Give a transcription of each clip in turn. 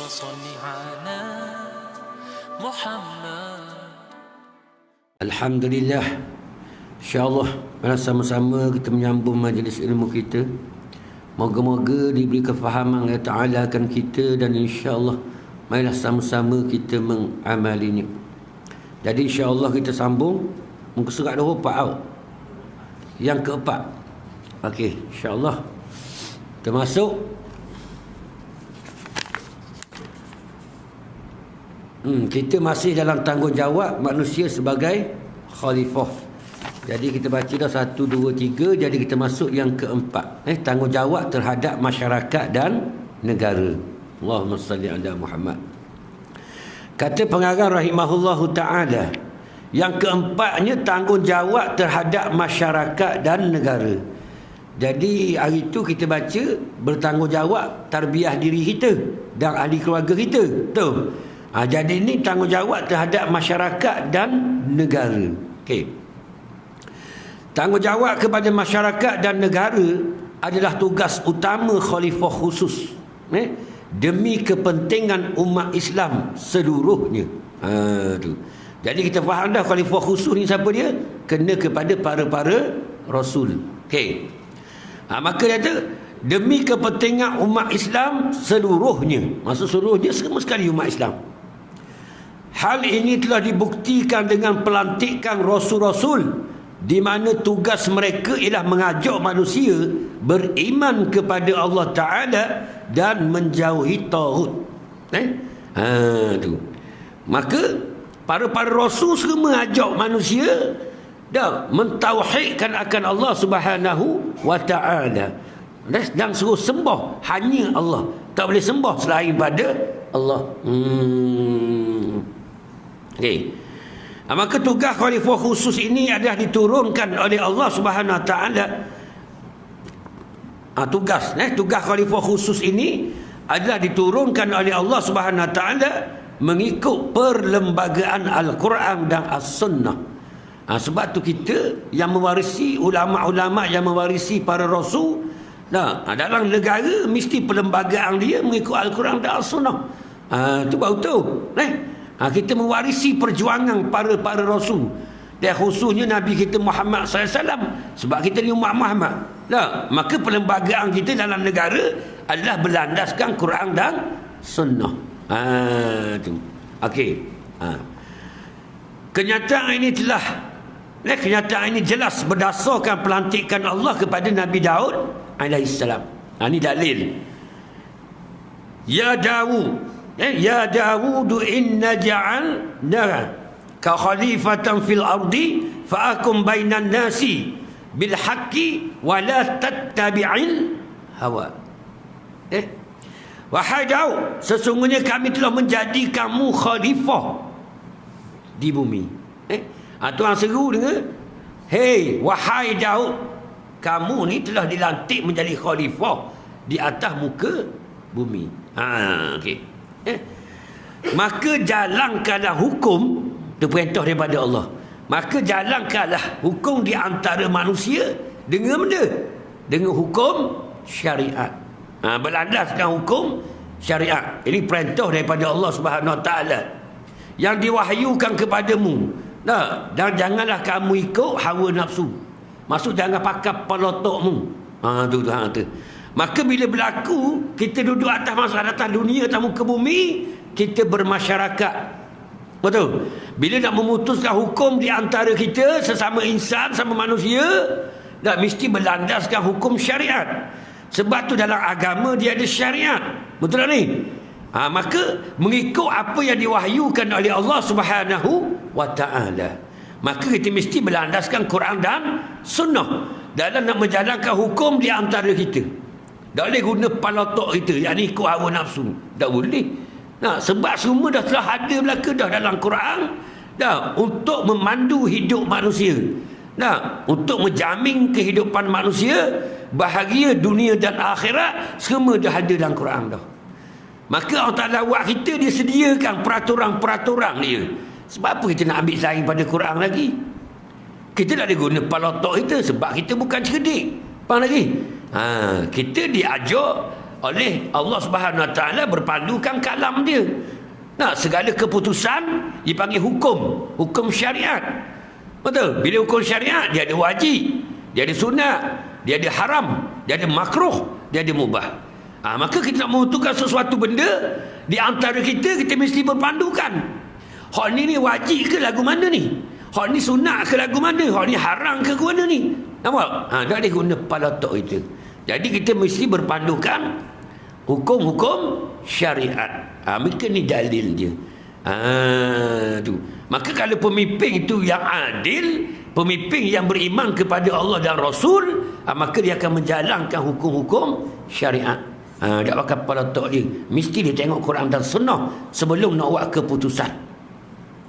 صل على محمد. Alhamdulillah, insyaAllah mari sama-sama kita menyambung majlis ilmu kita. Moga-moga diberi kefahaman Allah Ta'ala akan kita, dan insyaAllah marilah sama-sama kita mengamalinya. Jadi insyaAllah kita sambung muka surat 24 yang keempat. Okey, insyaAllah kita masuk. Kita masih dalam tanggungjawab manusia sebagai khalifah. Jadi kita baca dah 1, 2, 3. Jadi kita masuk yang keempat, tanggungjawab terhadap masyarakat dan negara. Allahumma salli ala Muhammad. Kata pengarang rahimahullahu ta'ala, yang keempatnya tanggungjawab terhadap masyarakat dan negara. Jadi hari itu kita baca bertanggungjawab tarbiyah diri kita dan ahli keluarga kita. Betul? Jadi ini tanggungjawab terhadap masyarakat dan negara. Okey. Tanggungjawab kepada masyarakat dan negara adalah tugas utama khalifah khusus, demi kepentingan umat Islam seluruhnya. Tu. Jadi kita faham dah khalifah khusus ni siapa dia? Kena kepada para rasul. Okey. Maka dia kata demi kepentingan umat Islam seluruhnya. Maksud seluruhnya semua sekali umat Islam. Hal ini telah dibuktikan dengan pelantikan rasul-rasul, di mana tugas mereka ialah mengajak manusia beriman kepada Allah Ta'ala dan menjauhi taghut. Tu. Maka para rasul semua ajak manusia dah mentauhidkan akan Allah Subhanahu wa Ta'ala, dan suruh sembah hanya Allah, tak boleh sembah selain pada Allah. Okey. Maka tugas khalifah khusus ini adalah diturunkan oleh Allah Subhanahu Wa Taala. Tugas khalifah khusus ini adalah diturunkan oleh Allah Subhanahu Wa Taala mengikut perlembagaan Al-Quran dan As-Sunnah. Sebab tu kita yang mewarisi ulama-ulama yang mewarisi para rasul, dalam negara mesti perlembagaan dia mengikut Al-Quran dan As-Sunnah. Itu baru tu. Kita mewarisi perjuangan para rasul, dan khususnya Nabi kita Muhammad SAW, sebab kita ni umat Muhammad. Maka perlembagaan kita dalam negara adalah berlandaskan Quran dan Sunnah. Tu. Okey. Kenyataan ini jelas berdasarkan pelantikan Allah kepada Nabi Daud alaihissalam. Ini dalil. Ya Dawud inna ja'alna ka khalifatan fil ardi fa'akum bainan nasi bil haqqi wa la tattabi'il hawa. Wahai Daud, sesungguhnya kami telah menjadi kamu khalifah di bumi. Tuan seru dengar. Hei wahai Daud, kamu ni telah dilantik menjadi khalifah di atas muka bumi. Okey. Maka jalankanlah hukum, itu perintah daripada Allah. Maka jalankanlah hukum di antara manusia dengan benda, dengan hukum syariat. Berlandaskan hukum syariat. Ini perintah daripada Allah Subhanahu Wa Taala yang diwahyukan kepadamu. Dan janganlah kamu ikut hawa nafsu. Maksud jangan pakai pelotokmu. Tu. Maka bila berlaku kita duduk atas masalah atas dunia, atas muka bumi, kita bermasyarakat. Betul? Bila nak memutuskan hukum di antara kita sesama insan, sama manusia, mesti berlandaskan hukum syariat. Sebab tu dalam agama dia ada syariat. Betul tak ni? Maka mengikut apa yang diwahyukan oleh Allah Subhanahu wa Ta'ala. Maka kita mesti berlandaskan Quran dan Sunnah dalam nak menjalankan hukum di antara kita. Tak boleh guna palotok kita, yang ni ikut hawa nafsu. Tak boleh. Sebab semua dah telah ada belaka dah dalam Quran, untuk memandu hidup manusia, untuk menjamin kehidupan manusia bahagia dunia dan akhirat, semua dah ada dalam Quran dah. Maka Allah Ta'ala buat kita, dia sediakan peraturan-peraturan dia. Sebab apa kita nak ambil saing pada Quran lagi? Kita tak ada guna palotok kita, sebab kita bukan cerdik. Faham lagi? Kita diajar oleh Allah Subhanahu Wa Taala berpandukan kalam dia. Nah, segala keputusan dipanggil hukum, hukum syariat. Betul? Bila hukum syariat, dia ada wajib, dia ada sunat, dia ada haram, dia ada makruh, dia ada mubah. Maka kita nak menentukan sesuatu benda, di antara kita mesti berpandukan. Hak ni wajib ke lagu mana ni? Hak ni sunat ke lagu mana? Hak ni haram ke lagu mana ni? Nampak? Tak boleh guna kepala otak itu. Jadi kita mesti berpandukan hukum-hukum syariat. Mereka ni dalil je. Tu. Maka kalau pemimpin itu yang adil, pemimpin yang beriman kepada Allah dan Rasul, maka dia akan menjalankan hukum-hukum syariat. Tak pakai kepala otak dia. Mesti dia tengok Quran dan Sunnah sebelum nak buat keputusan.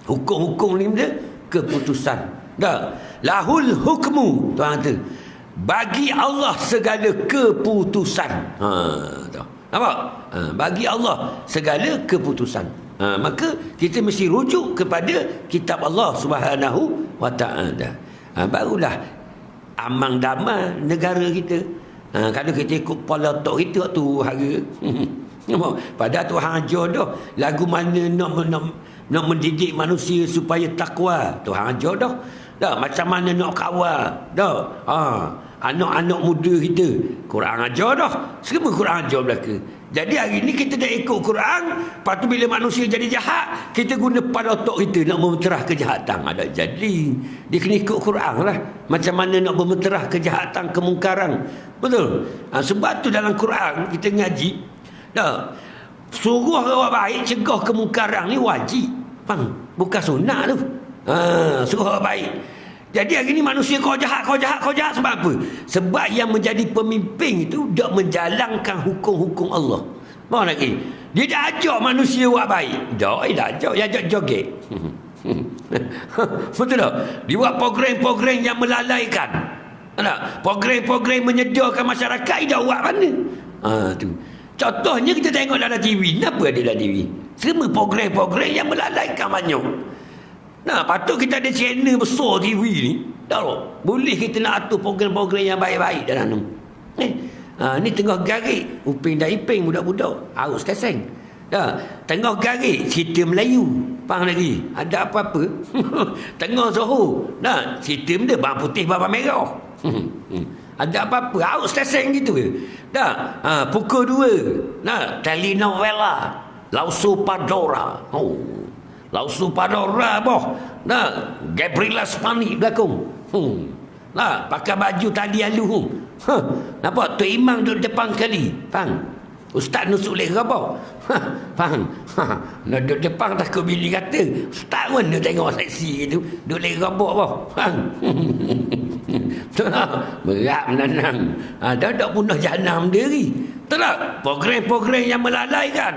Hukum-hukum ni dia keputusan. Dah. Lahul hukmu, tuan kata. Bagi Allah segala keputusan. Nampak? Bagi Allah segala keputusan. Maka kita mesti rujuk kepada kitab Allah Subhanahu Wa Taala. Barulah amang damai negara kita. Kalau kita ikut kepala otak kita tu harga. Padahal Tuhan ajar dah lagu mana nak mendidik manusia supaya takwa. Tuhan ajar dah. Macam mana nak kawal. Anak-anak muda kita Quran ajar dah. Semua Quran ajar belaka. Jadi hari ni kita dah ikut Quran. Lepas tu bila manusia jadi jahat, kita guna pada otak kita nak mementerah kejahatan. Ada jadi dia kena ikut Quran lah. Macam mana nak mementerah kejahatan, kemungkaran. Betul? Sebab tu dalam Quran kita ngaji dah, suruh orang baik, cegah kemungkaran ni wajib. Faham? Bukan sunat tu. Suruh orang baik. Jadi hari ni manusia kau jahat sebab apa? Sebab yang menjadi pemimpin itu tak menjalankan hukum-hukum Allah. Mau lagi? Dia dah ajak manusia buat baik. Dah ajak. Dia ajak joget. Betul tak? Dia buat program-program yang melalaikan. Program-program menyediakan masyarakat, dia buat mana? Tu. Contohnya kita tengok dalam TV. Kenapa ada dalam TV? Semua program-program yang melalaikan banyak. Patut kita ada channel besar TV ni. Tak boleh kita nak atur program-program yang baik-baik dalam tu. Ni tengah garik Upin dan Iping, budak-budak harus keseng. Tengah garik cerita Melayu. Faham lagi? Ada apa-apa? Tengah Zohor. Cerita benda bawang putih, bawang merah. Ada apa-apa? Harus keseng gitu ke? Pukul 2. Telenovela Lausu Padora. Lausu Padora boh. Gabriela Spani belakang. Pakai baju tali alu. Nampak Tok Imam duduk depan kali. Faham? Ustaz nusuk leh rabau. Faham? Nak duduk depan takut bini kata. Ustaz pun dia tengok seksi gitu. Duduk leh rabau boh. Faham? Berat menanang. Dah tak punah jahanam diri. Betul tak? Program-program yang melalaikan.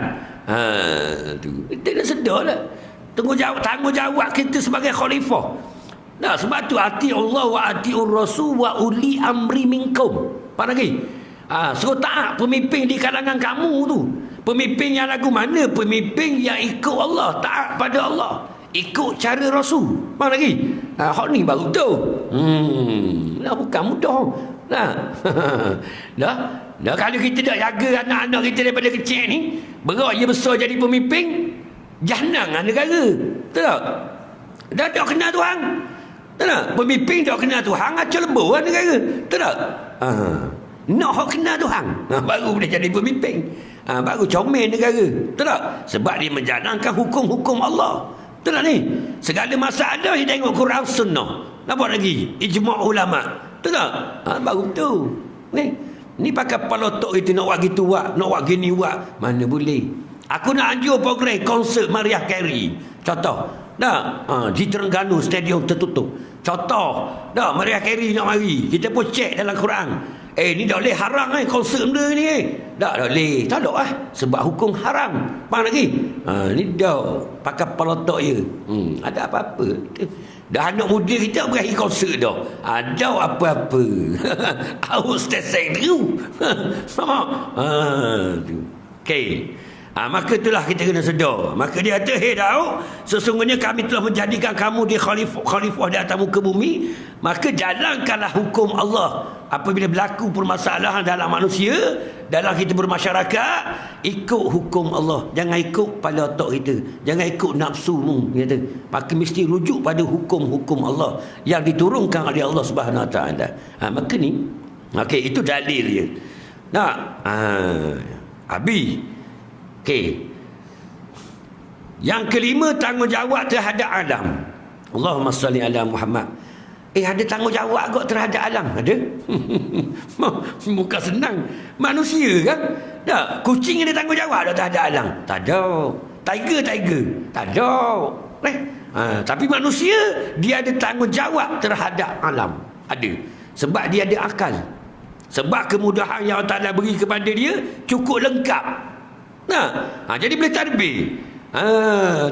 Tu. Kita nak sedar lah. Tanggungjawab kita sebagai khalifah. Sebab tu ati Allah wa atiur rasul wa uli amri minkum. Apa lagi? Suruh taat pemimpin di kalangan kamu tu. Pemimpin yang lagu mana? Pemimpin yang ikut Allah, taat pada Allah, ikut cara Rasul. Apa lagi? Hak ni baru tu. Bukan mudah. Dah kalau kita tak jaga anak-anak kita daripada kecil ni, berat dia besar jadi pemimpin, jahanam negara. Betul tak? Dah tak kenal Tuhan. Betul tak? Pemimpin tak kenal Tuhan, acah lebur negara. Betul tak? Nak kenal Tuhan, baru boleh jadi pemimpin. Baru comel negara. Betul tak? Sebab dia menjalankan hukum-hukum Allah. Betul tak ni? Segala masalah dia tengok Quran Sunnah. Nampak lagi? Ijma' ulama'. Betul tak? Baru tu. Ni pakai kepala otak itu nak buat gitu buat, nak buat gini buat. Mana boleh? Aku nak anjur program konsert Mariah Carey. Contoh. Di Terengganu stadium tertutup. Contoh. Mariah Carey nak mari. Kita pun cek dalam Quran. Ni tak boleh haram konsert benda ni. Tak boleh. Tak ada sebab hukum haram. Faham lagi? Ni dah pakai kepala otak je. Ada apa-apa. Dah anak muda kita berakhir konsert dah. Ada apa-apa. Harus teseng dulu. Okey. Maka itulah kita kena sedar. Maka dia kata, "Hei Daud, sesungguhnya kami telah menjadikan kamu di khalifah di atas muka bumi, maka jalankanlah hukum Allah apabila berlaku permasalahan dalam manusia, dalam kita bermasyarakat, ikut hukum Allah. Jangan ikut pada otak kita, jangan ikut nafsumu, kata. Maka mesti rujuk pada hukum-hukum Allah yang diturunkan oleh Allah Subhanahu Wa Taala. Maka ni, okey, itu dalil dia. Nak, Abi. Okey. Yang kelima, tanggungjawab terhadap alam. Allahumma salli ala Muhammad. Ada tanggungjawab kok terhadap alam? Ada? Bukan senang. Manusia kan? Tak. Kucing ada tanggungjawab terhadap alam? Tak ada. Tiger? Tak ada. Tapi manusia, dia ada tanggungjawab terhadap alam. Ada. Sebab dia ada akal. Sebab kemudahan yang Allah Ta'ala beri kepada dia cukup lengkap. Jadi boleh tadbir.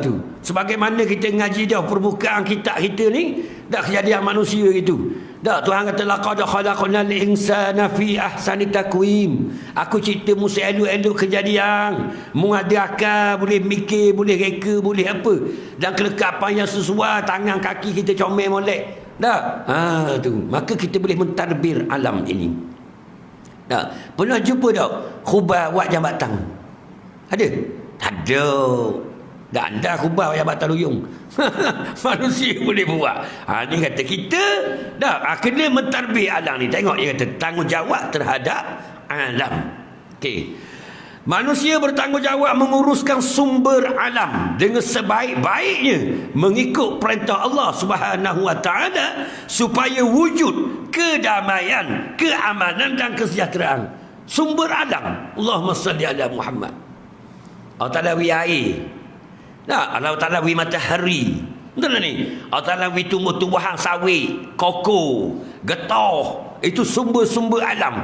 Tu. Sebagaimana kita ngaji dah permukaan kitab kita ni, dah kejadian manusia itu. Dah Tuhan kata laqad khalaqnal insana fi ahsani taqwim. Aku cerita mesti elok-elok kejadian. Mu ada akal, boleh mikir, boleh reka, boleh apa. Dan kelengkapan yang sesuai, tangan kaki kita comel molek. Dah. Tu. Maka kita boleh mentadbir alam ini. Dah. Pernah jumpa tak khubah buat jambatan? Ada? Tak ada. Tak ada khubah jambatan luyung. Manusia boleh buat. Ni kata kita dah kena mentadbir alam ni. Tengok dia kata tanggungjawab terhadap alam. Okey. Manusia bertanggungjawab menguruskan sumber alam dengan sebaik-baiknya mengikut perintah Allah Subhanahu Wa Taala supaya wujud kedamaian, keamanan dan kesejahteraan. Sumber alam. Allahumma salli ala Muhammad. Allah Ta'ala wi air. Allah Ta'ala wi matahari. Betul ni? Allah Ta'ala wi tumbuh-tumbuhan sawit, koko, getah. Itu sumber-sumber alam.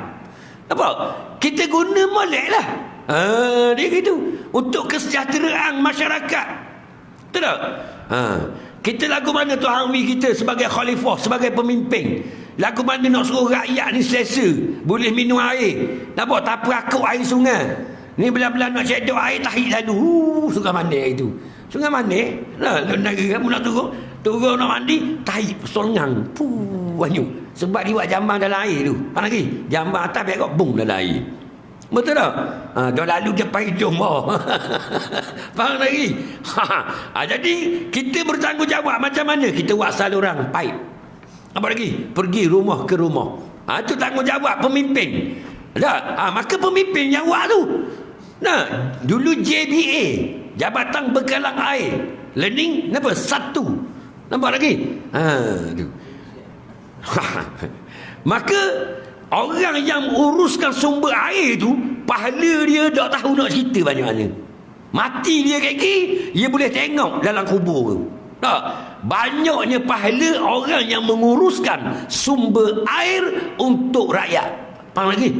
Nampak? Kita guna molek lah. Dia gitu. Untuk kesejahteraan masyarakat. Betul tak? Kita lagu mana Tuhan wi kita sebagai khalifah, sebagai pemimpin. Lagu mana nak suruh rakyat ni selesa, boleh minum air. Nampak? Tak perakuk air sungai. Ni belah-belah nak cedok air tahik lalu. Sungai mana itu? Sungai mana? Negeri kamu nak turun nak mandi, tahik solngang. Banyak. Sebab dia buat jambang dalam air tu. Mana lagi? Jambang atas biar kau bung dalam air. Betul tak? Dah lalu dia pakai hidung bawah. Faham lagi? Jadi kita bertanggungjawab macam mana kita buat saluran paip. Apa lagi? Pergi rumah ke rumah. Itu tanggungjawab pemimpin. Maka pemimpin yang buat tu. Dulu JBA, Jabatan Bekalan Air, learning apa? 1. Nampak lagi? Tu. Maka orang yang uruskan sumber air tu, pahala dia tak tahu nak cerita banyak mana. Mati dia kaki, dia boleh tengok dalam kubur tu. Banyaknya pahala orang yang menguruskan sumber air untuk rakyat. Faham lagi?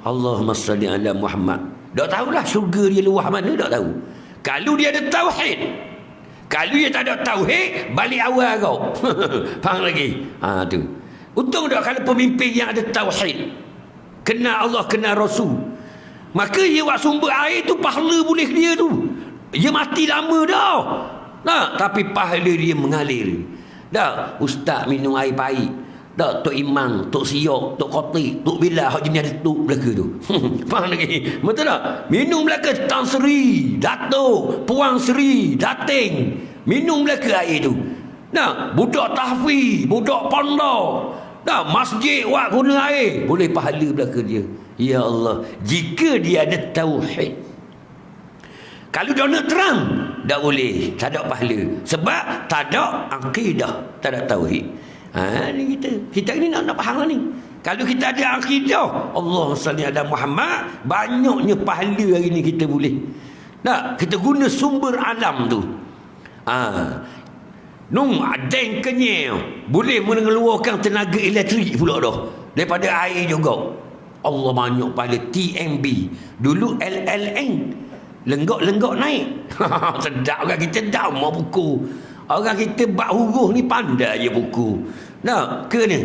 Allahumma salli ala Muhammad. Tak tahulah syurga dia luah mana, tak tahu. Kalau dia ada tauhid. Kalau dia tak ada tauhid, balik awal kau. Faham lagi? Tu. Untung tak kalau pemimpin yang ada tauhid. Kenal Allah, kenal Rasul. Maka dia buat sumber air tu, pahala boleh dia tu. Dia mati lama dah. Tapi pahala dia mengalir. Dah, ustaz minum air pahit. Tak, Tok Imam, Tok Siok, Tok Khotik, Tok Bilal, hak jenis ada Tok belaka tu. Faham lagi? Betul tak? Minum belaka Tan Sri, Datuk, Puang Sri, Dating. Minum belaka air tu. Budak tahfiz, budak pondok. Masjid buat guna air. Boleh pahala belaka dia. Ya Allah, jika dia ada tauhid. Kalau Donald Trump, tak boleh, tak ada pahala. Sebab tak ada akidah, tak ada tauhid. Ni kita ni nak faham ni. Kalau kita ada akidah, Allah salli ala Muhammad, banyaknya pahala hari ni kita boleh. Kita guna sumber alam tu. Ada yang kenyal, boleh mengeluarkan tenaga elektrik pula dah daripada air juga. Allah banyak pahala. TMB, dulu LLN, lenggok-lenggok naik. Sedap orang kita dah mau buku. Orang kita bak huruf ni pandai je buku. Ke ni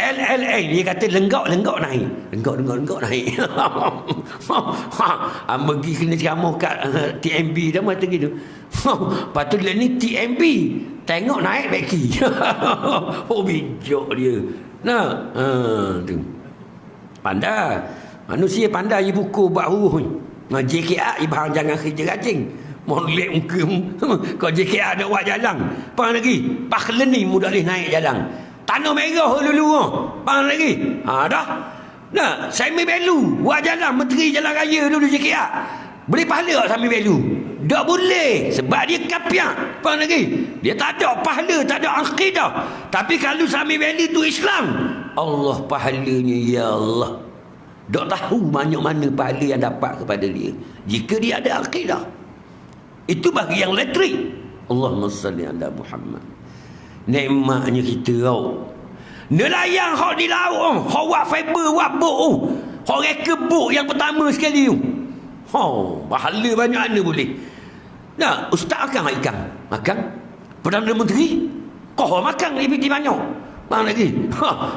LLN dia kata lenggok-lenggok naik. Lenggok naik. Pergi kena ceramah kat TMB dah mata gitu. Lepas tu ni TMB tengok naik beki. Bijak dia. Nah, tu. Pandai. Manusia pandai buku baru. Nah, JKA ibang jangan kerja rajin. Molek muka. Kau JKA ada buat jalan. Pang lagi. Pakhlan ni mudah boleh naik jalan. Tanah merah dulu. Pang lagi. Dah. Nah, Sami Belu buat jalan menteri jalan raya dulu JKA. Boleh pahala tak Sami Belu? Tak boleh sebab dia kapiak. Faham lagi? Dia tak ada pahala, tak ada akidah. Tapi kalau Sami Belu tu Islam, Allah pahalanya, ya Allah. Tak tahu banyak mana pahala yang dapat kepada dia jika dia ada akidah. Itu bagi yang letrik. Allahumma salli ala Muhammad. Nikmatnya kita tau. Nelayan hok di laut, hok buat fiber, buat bot, hok reka bot yang pertama sekali tu. Pahala banyak mana boleh. Nah, ustaz makan ikan. Makan. Perdana Menteri kau makan lebih banyak. Makan lagi.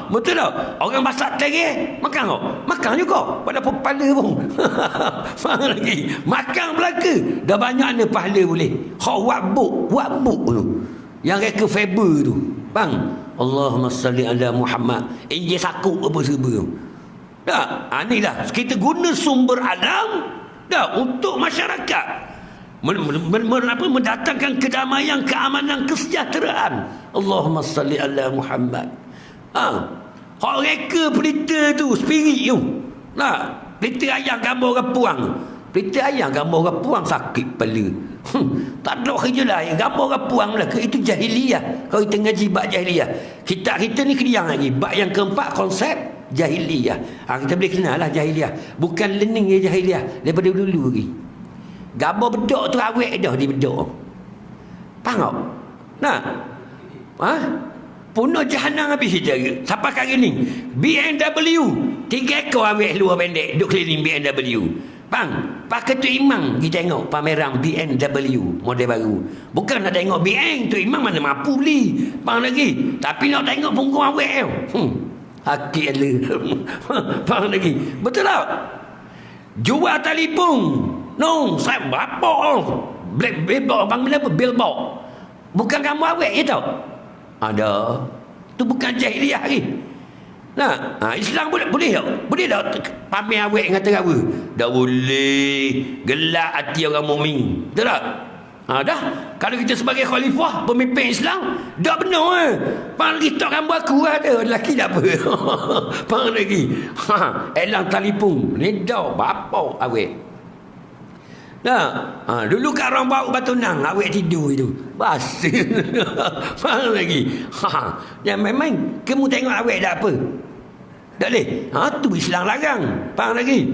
Betul tak? Orang masak tereng makan kau. Makan juga. Pada pahala pun. Makan lagi. Makan belaka. Dah banyak mana pahala boleh. Kau buat bot tu. Yang reka fiber tu. Bang. Allahumma salli ala Muhammad. Injil sakuk apa serba. Tak? Inilah. Kita guna sumber alam dah untuk masyarakat. Mendatangkan kedamaian, keamanan, kesejahteraan. Allahumma salli ala Muhammad. Hak reka pelita tu, spirit tu. Nah, pelita ayam gambar orang puang. Pelita ayam gambar orang puang sakit kepala. Tak ada kerja lain. Gambar orang puang lah. Itu jahiliyah. Kalau kita ngaji bab jahiliyah. Kita ni kena lagi. Bab yang keempat, konsep jahiliyah. Kita boleh kenal lah jahiliyah. Bukan learning je jahiliyah. Daripada dulu lagi. Gambar bedok tu awet dah di bedok. Faham tak? Nah. Punuh jahanam habis saja. Sampai kali ni. BMW. 3 ekor awet luar pendek. Duk keliling BMW. Bang, Pak Ketua Imam kita tengok pameran BMW model baru. Bukan nak tengok BM tu Imam mana mampu beli. Bang lagi. Tapi nak tengok punggung awet tu. Hakik ala. Faham lagi. Betul tak? Jual telefon. No, saya bapak. Black billboard. Bang bila apa? Billboard. Bukan kamu awet je tau. Ada. Tu bukan jahiliah lagi. Nah, Islam boleh tak? Boleh tak pamer awet dengan terawa? Tak boleh. Gelak hati orang mukmin. Betul tak? Dah. Kalau kita sebagai khalifah, pemimpin Islam, dah benar. Faham lagi tak gambar aku ada. Lelaki tak apa. Faham lagi. Elang telefon. Ni dah bapak awet. Dah. Dulu kat orang bau batu nang awet tidur itu. Bas. Faham lagi. Yang memang kamu tengok awet dah apa? Tak boleh. Tu Islam larang. Faham lagi.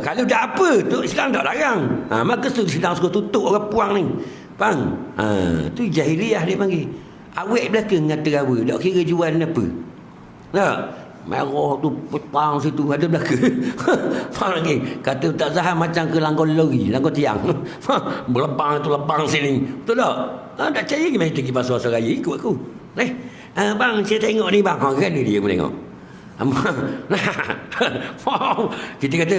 Kalau dah apa tu Islam tak larang. Maka tu Islam suka tutup orang puang ni. Faham? Tu jahiliah dia panggil. Awet belaka dengan terawa. Tak kira jual apa. Tak? Merah tu petang situ ada belaka. Faham lagi? Kata Ustaz Zahan macam ke langkau lori, langkau tiang. Berlebang tu lebang sini. Betul tak? Tak percaya gimana kita pergi pasal raya ikut aku. Bang saya tengok ni bang. Kan dia pun tengok. Kita kata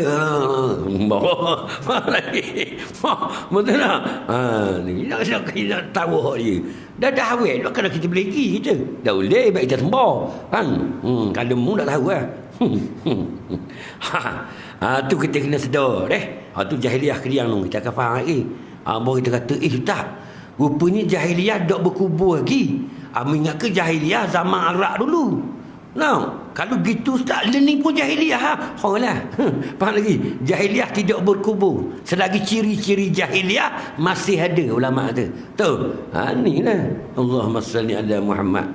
betul tak? Ni nak tahu dia dah awet. Kalau kita boleh pergi kita dah boleh baik kita sembah kan. Kalau mu tak tahu lah. Tu kita kena sedar tu jahiliah keriang tu kita akan faham lagi. Baru kita kata tak, rupanya jahiliah tak berkubur lagi. Mengingat ke jahiliah zaman Arab dulu. Kalau gitu tak learning pun jahiliah lah. Faham lagi? Jahiliah tidak berkubur. Selagi ciri-ciri jahiliah masih ada ulama tu. Ni lah. Allahumma salli ala Muhammad.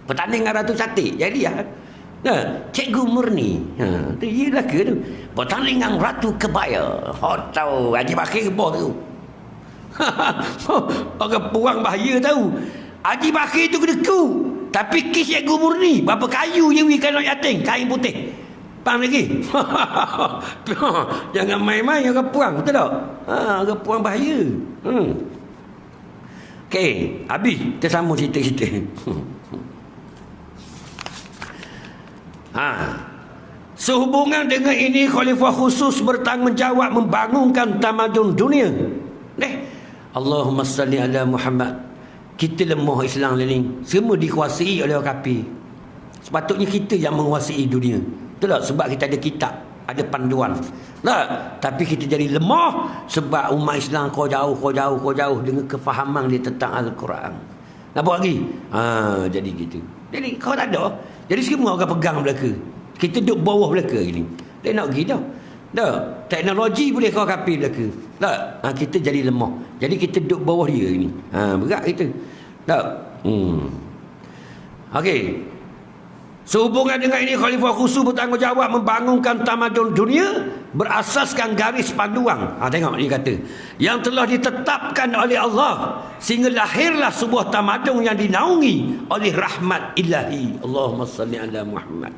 Pertandingan Ratu Cantik jahiliah. Cikgu Murni. Tu ialah ke tu. Pertandingan Ratu Kebaya. Tahu Haji Bakir boh tu. Orang puang bahaya tahu. Haji Bakir tu kena ku. Tapi kes Cikgu Murni berapa kayu je wih kalau yatim kain putih. Faham lagi? Jangan main-main orang puang. Betul tak? Orang puang bahaya. Okey, habis kita sambung cerita-cerita. Sehubungan dengan ini khalifah khusus bertanggungjawab membangunkan tamadun dunia. Allahumma salli ala Muhammad. Kita lemah Islam ni semua dikuasai oleh orang kafir. Sepatutnya kita yang menguasai dunia. Betul tak? Sebab kita ada kitab, ada panduan. Tak? Tapi kita jadi lemah sebab umat Islam kau jauh dengan kefahaman dia tentang Al-Quran. Nampak lagi? Jadi gitu. Jadi kau tak ada. Jadi semua orang pegang belaka. Kita duduk bawah belaka ini. Dia nak pergi dah. Tak? Teknologi boleh kau kapi belaka. Tak? Kita jadi lemah. Jadi kita duduk bawah dia ini. Berat kita. Tak? Okey. Sehubungan dengan ini, Khalifah Khusu bertanggungjawab membangunkan tamadun dunia berasaskan garis panduan. Tengok dia kata, yang telah ditetapkan oleh Allah sehingga lahirlah sebuah tamadun yang dinaungi oleh rahmat ilahi. Allahumma salli ala Muhammad.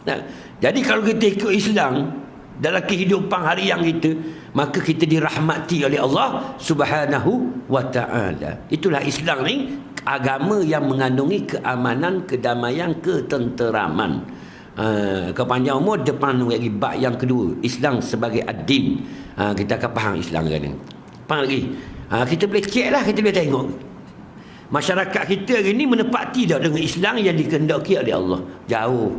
Nah, jadi kalau kita ikut Islam dalam kehidupan harian kita, maka kita dirahmati oleh Allah Subhanahu wa ta'ala. Itulah Islam ni, agama yang mengandungi keamanan, kedamaian, ketenteraman. Kepanjang umur depan lagi bab yang kedua, Islam sebagai ad-din. Kita akan faham Islam kan ni. Faham lagi? Kita boleh cek lah, kita boleh tengok. Masyarakat kita hari ni menepati tak dengan Islam yang dikehendaki oleh Allah? Jauh.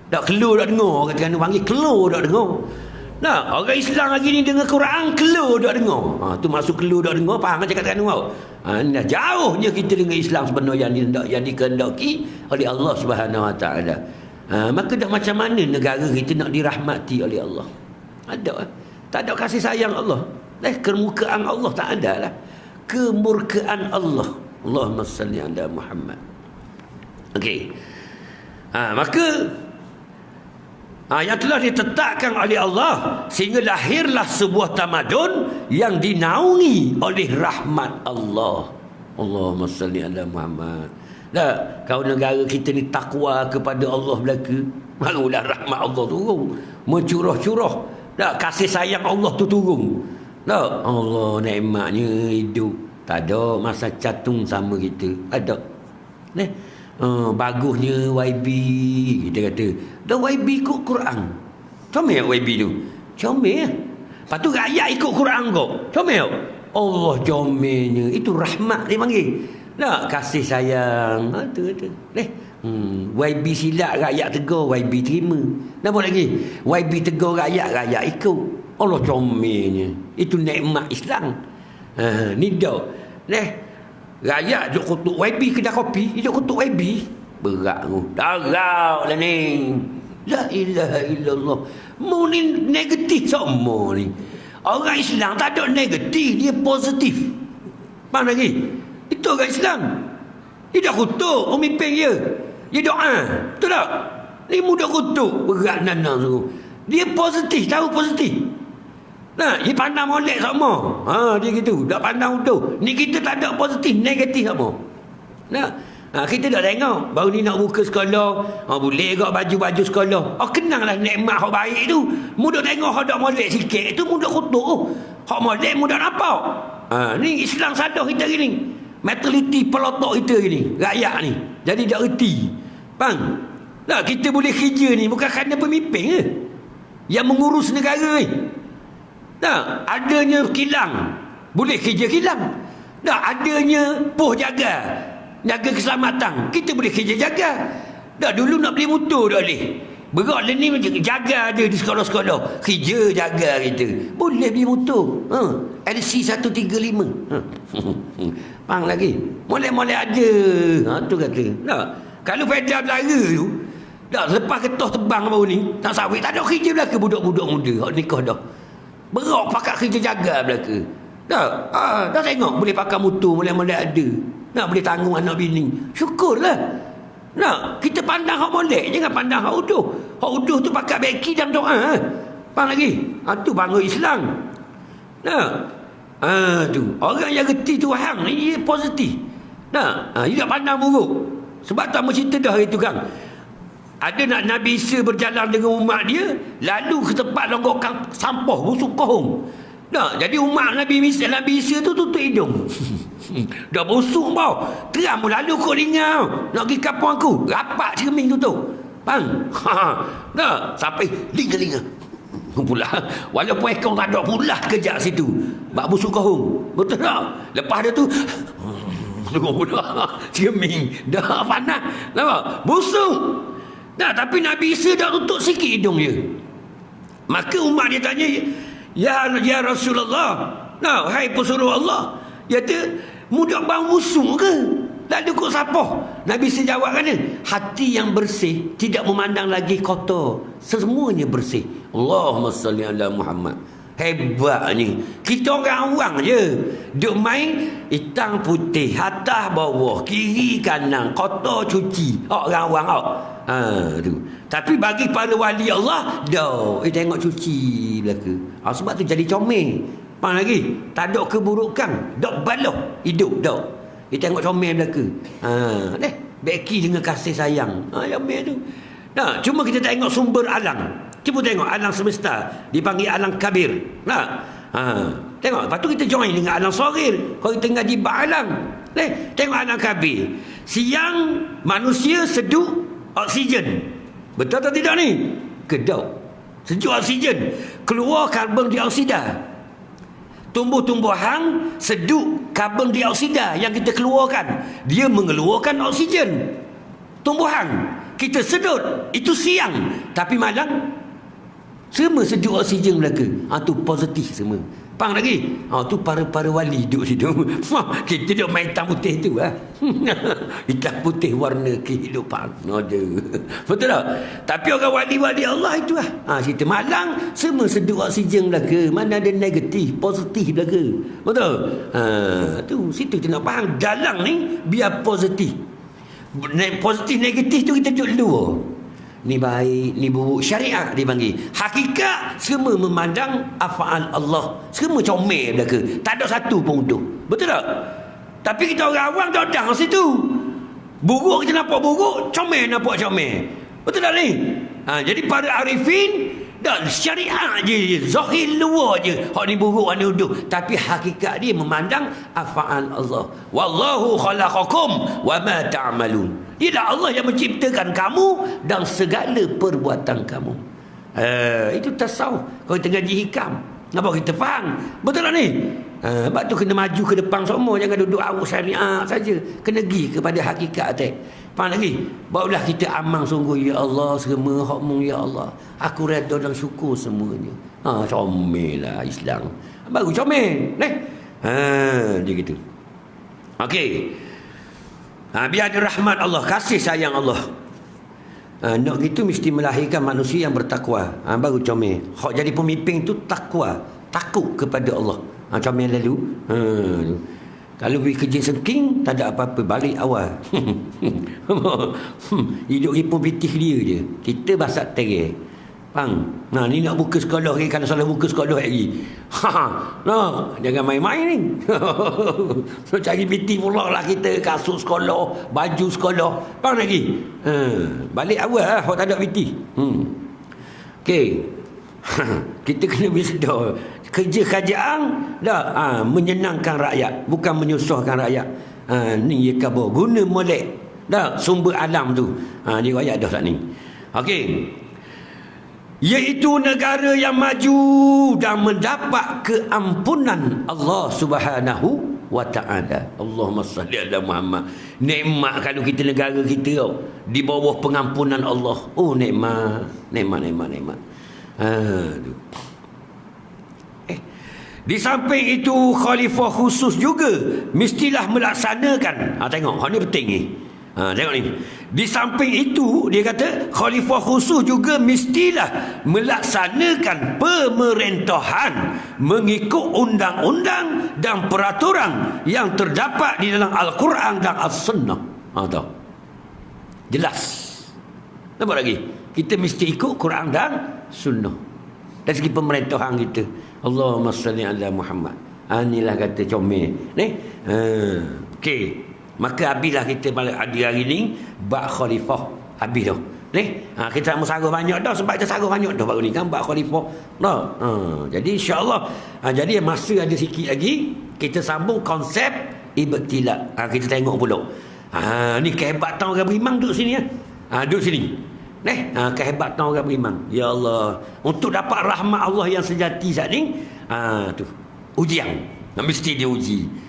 Tak keluar tak dengar, katakan dia panggil keluar tak dengar. Nah, orang Islam lagi ni dengan Quran keluar tak dengar. Tu masuk keluar tak dengar, faham macam katakan dengar. Dah jauhnya kita dengan Islam sebenarnya yang dikehendaki oleh Allah Subhanahu wa taala. Maka dah macam mana negara kita nak dirahmati oleh Allah? Ada tak ada kasih sayang Allah? Kemurkaan Allah tak ada lah. Kemurkaan Allah. Allahumma salli ala Muhammad. Okey. Maka yang telah ditetapkan oleh Allah sehingga lahirlah sebuah tamadun yang dinaungi oleh rahmat Allah. Allahumma salli ala Muhammad. Kau negara kita ni takwa kepada Allah belaka, barulah rahmat Allah turun, mencurah-curah. Kasih sayang Allah tu turun. Allah nikmatnya hidup. Tak ada masa catung sama kita. Ada. Bagusnya YB, kita kata. Dah YB ikut Quran. Comel YB tu. Comel. Lepas tu rakyat ikut Quran kau. Comel. Allah comelnya. Itu rahmat dia panggil. Nak kasih sayang. Tu. YB silap rakyat tegur, YB terima. Nampak lagi? YB tegur rakyat, rakyat ikut. Allah comelnya. Itu nikmat Islam. Ni dah. Rakyat duk kutuk YB kedai kopi, dia duk kutuk YB. Berat tu. Darau lah ni. La ilaha illallah. Mu ni negatif semua ni. Orang Islam tak ada negatif, dia positif. Faham lagi? Itu orang Islam. Dia dah kutuk pemimpin dia. Dia doa. Betul tak? Ni mudah kutuk. Berat nanang tu. Dia positif, tahu positif. Dia pandang molek sama. Dia gitu. Tak pandang utuh. Ni kita tak ada positif, negatif sama. Kita dah tengok. Baru ni nak buka sekolah. Boleh kau baju-baju sekolah. Kenanglah nikmat hak baik tu. Mudah tengok hak tak molek sikit. Itu mudah kutuk. Hak molek mudah nampak. Ni Islam sadar kita gini. Mentaliti pelotok kita gini. Rakyat ni. Jadi tak reti. Faham? Kita boleh kerja ni bukan kerana pemimpin ke? Yang mengurus negara ni. Adanya kilang, boleh kerja kilang. Adanya pos jaga keselamatan, kita boleh kerja jaga. Dulu nak beli motor tak boleh. Berat lah ni macam jaga ada di sekolah-sekolah. Kerja jaga kita. Boleh beli motor. LC 135. Faham lagi? Molek-molek ada. Tu kata. Kalau Fedal belara tu, lepas ketah tebang baru ni, tak sawit, tak ada kerja belaka budak-budak muda. Hak nikah dah. Berak pakai kerja jaga belaka. Dah tengok boleh pakai motor, boleh ada. Boleh tanggung anak bini. Syukurlah. Kita pandang hak molek, jangan pandang hak uduh. Hak uduh tu pakai beki dalam doa. Faham lagi? Tu bangun Islam. Tu orang yang reti Tuhan ni dia positif. Dia tak pandang buruk. Sebab tak mau cerita dah itu kan. Ada nak Nabi Isa berjalan dengan umat dia, lalu ke tempat longgokkan sampah busuk kohong. Jadi umat Nabi Isa tu tutup hidung. Dah busuk bau. Teram lalu kau ringau. Nak pergi kampung aku. Rapat cermin tutup. Faham? Sampai linga-linga. Pula. Walaupun ekor tak ada pula kejap situ. Bak busuk kohong. Betul tak? Lepas dia tu Tengok dah. Cermin. Dah panas. Nampak? Busuk. Dah, tapi Nabi Isa dah tutup sikit hidung dia. Maka Umar dia tanya, Ya Rasulullah. Nah, hai pesuruh Allah. Dia kata, mudak bang busuk ke? Lalu kok sapah? Nabi Isa jawab kan, hati yang bersih tidak memandang lagi kotor. Semuanya bersih. Allahumma salli ala Muhammad. Hebat ni. Kita orang awam je. Duk main hitam putih, atas bawah, kiri kanan, kotor cuci. Orang awam tu. Tapi bagi para wali Allah, dah, tengok cuci belaka. Sebab tu jadi comel. Faham lagi? Tak ada keburukan, dak baloh hidup dak. Tengok comel belaka. Beki dengan kasih sayang. Comel tu. Nah, cuma kita tengok sumber alam. Cuba tengok alam semesta dipanggil alam kabir. Tengok, lepas tu kita join dengan alam saghir. Kalau kita ngaji bab alam, tengok alam kabir. Siang manusia seduh oksigen. Betul atau tidak ni? Kedok. Sejuk oksigen, keluar karbon dioksida. Tumbuh-tumbuhan seduh karbon dioksida yang kita keluarkan. Dia mengeluarkan oksigen. Tumbuhan kita sedut, itu siang. Tapi malam semua sejuk oksigen belaka. Tu positif semua. Faham lagi? Tu para wali duduk situ. Kita duduk main hitam putih tu. Hitam putih warna kehidupan. Betul tak? Tapi orang wali-wali Allah itu cerita malang semua sejuk oksigen belaka. Mana ada negatif, positif belaka. Betul? Tu situ kita nak faham. Dalang ni biar positif. Positif negatif tu kita duduk luar. Ni baik, ni buruk. Syariat dipanggil. Hakikat semua memandang af'al Allah. Semua comel belaka. Tak ada satu pun utuh. Betul tak? Tapi kita orang awam tak ada situ. Buruk kita nampak buruk, comel nampak comel. Betul tak ni? Jadi para arifin dan syariat je, zahir luar je. Hak ni buruk, hak ni uduh. Tapi hakikat dia memandang af'al Allah. Wallahu khalaqakum wa ma ta'malun. Ialah Allah yang menciptakan kamu dan segala perbuatan kamu. Itu tasawuf. Kalau kita ngaji hikam, apa kita faham? Betul tak ni? Sebab tu kena maju ke depan semua. Jangan duduk awak syariat saja. Kena pergi kepada hakikat atas. Faham lagi? Barulah kita aman sungguh. Ya Allah, semua hakmu ya Allah. Aku redha dan syukur semuanya. Comel lah Islam. Baru comel. Dia gitu. Okey. Biar ada rahmat Allah, kasih sayang Allah. Nak gitu mesti melahirkan manusia yang bertakwa. Baru comel. Hak jadi pemimpin tu takwa, takut kepada Allah. Comel lalu. Kalau pergi kerja sengking, tak ada apa-apa, balik awal. Hidup ripun pitih dia je. Kita basak terai. Faham? Ni nak buka sekolah lagi. Kalau salah buka sekolah lagi. Jangan main-main ni. So, cari pitih pula lah kita. Kasut sekolah, baju sekolah. Faham lagi? Balik awal lah, tak ada pitih. Okey. Kita kena bersedar. Kerja kerajaan dah menyenangkan rakyat, bukan menyusahkan rakyat. Ni ia khabar guna molek dah sumber alam tu. Ni ayat dah tak ni. Okey. Iaitu negara yang maju dan mendapat keampunan Allah Subhanahu wa ta'ala. Allahumma salli ala Muhammad. Nikmat kalau kita negara kita di bawah pengampunan Allah. Nikmat. Di samping itu khalifah khusus juga mestilah melaksanakan. Tengok, hak ni penting ni. Tengok ni. Di samping itu dia kata khalifah khusus juga mestilah melaksanakan pemerintahan mengikut undang-undang dan peraturan yang terdapat di dalam Al-Quran dan As-Sunnah. Tahu. Jelas. Nampak lagi? Kita mesti ikut Quran dan Sunnah. Dari segi pemerintahan kita. Allahumma salli ala Muhammad. Inilah kata comel. Okey. Maka habislah kita hari ni bab khalifah. Habis dah. Kita nak sarah banyak dah sebab kita sarah banyak dah baru ni kan bab khalifah. Jadi insya-Allah jadi masa ada sikit lagi kita sambung konsep ibtilah. Kita tengok pula. Ni kehebatan orang beriman duduk sini duduk sini. Kehebatan orang beriman. Ya Allah, untuk dapat rahmat Allah yang sejati saat ni tu ujian. Mesti dia uji.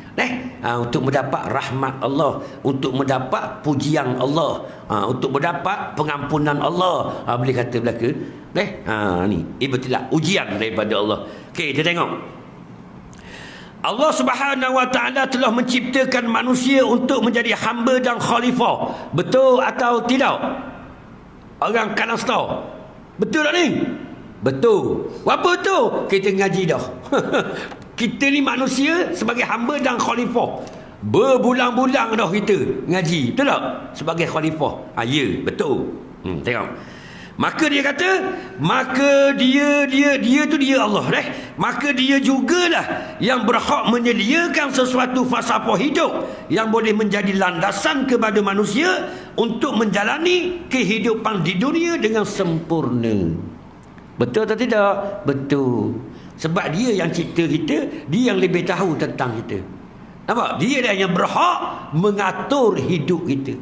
Untuk mendapat rahmat Allah, untuk mendapat pujian Allah, untuk mendapat pengampunan Allah. Boleh kata belaka. Ni ibtilah, ujian daripada Allah. Okey, kita tengok. Allah Subhanahu wa taala telah menciptakan manusia untuk menjadi hamba dan khalifah. Betul atau tidak? Orang kanan star. Betul tak ni? Betul. Apa tu? Kita ngaji dah. Kita ni manusia sebagai hamba dan khalifah. Berbulan-bulan dah kita ngaji. Betul tak? Sebagai khalifah. Ya, betul. Tengok. Maka dia kata, maka dia tu dia Allah. Maka dia jugalah yang berhak menyediakan sesuatu falsafah hidup yang boleh menjadi landasan kepada manusia untuk menjalani kehidupan di dunia dengan sempurna. Betul atau tidak? Betul. Sebab dia yang cipta kita, dia yang lebih tahu tentang kita. Nampak? Dia yang berhak mengatur hidup kita.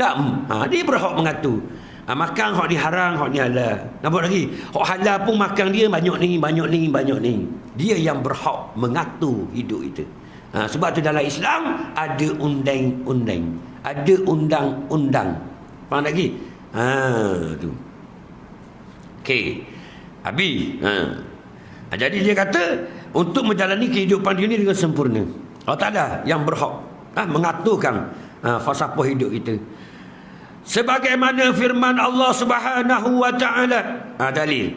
Dia berhak mengatur. Makan hak diharam, hak ni halal. Nampak lagi? Hak halal pun makan dia banyak ni. Dia yang berhak mengatur hidup kita. Sebab tu dalam Islam ada undang-undang, ada undang-undang. Faham lagi? Tu. Okey. Habis. Jadi dia kata untuk menjalani kehidupan dunia dengan sempurna. Allah Ta'ala yang berhak mengaturkan falsafah hidup kita. Sebagaimana firman Allah Subhanahu wa taala. Dalil.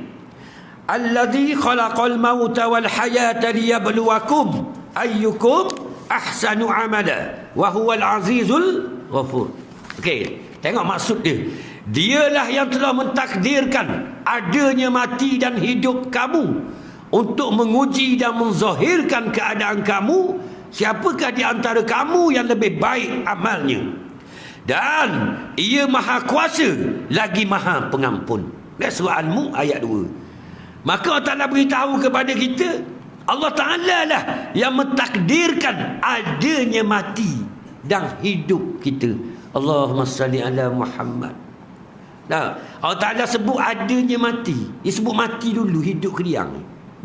Allazi khalaqal mauta wal hayata liyabluwakum ayyukum ahsanu amala wa huwal azizul ghafur. Okey, tengok maksud dia. Dialah yang telah mentakdirkan adanya mati dan hidup kamu untuk menguji dan menzahirkan keadaan kamu, siapakah di antara kamu yang lebih baik amalnya. Dan ia maha kuasa lagi maha pengampun. Surah Al-Mulk ayat 2. Maka Allah Ta'ala beritahu kepada kita, Allah Ta'ala lah yang mentakdirkan adanya mati dan hidup kita. Allahumma salli ala Muhammad. Allah Ta'ala sebut adanya mati. Dia sebut mati dulu, hidup keliang.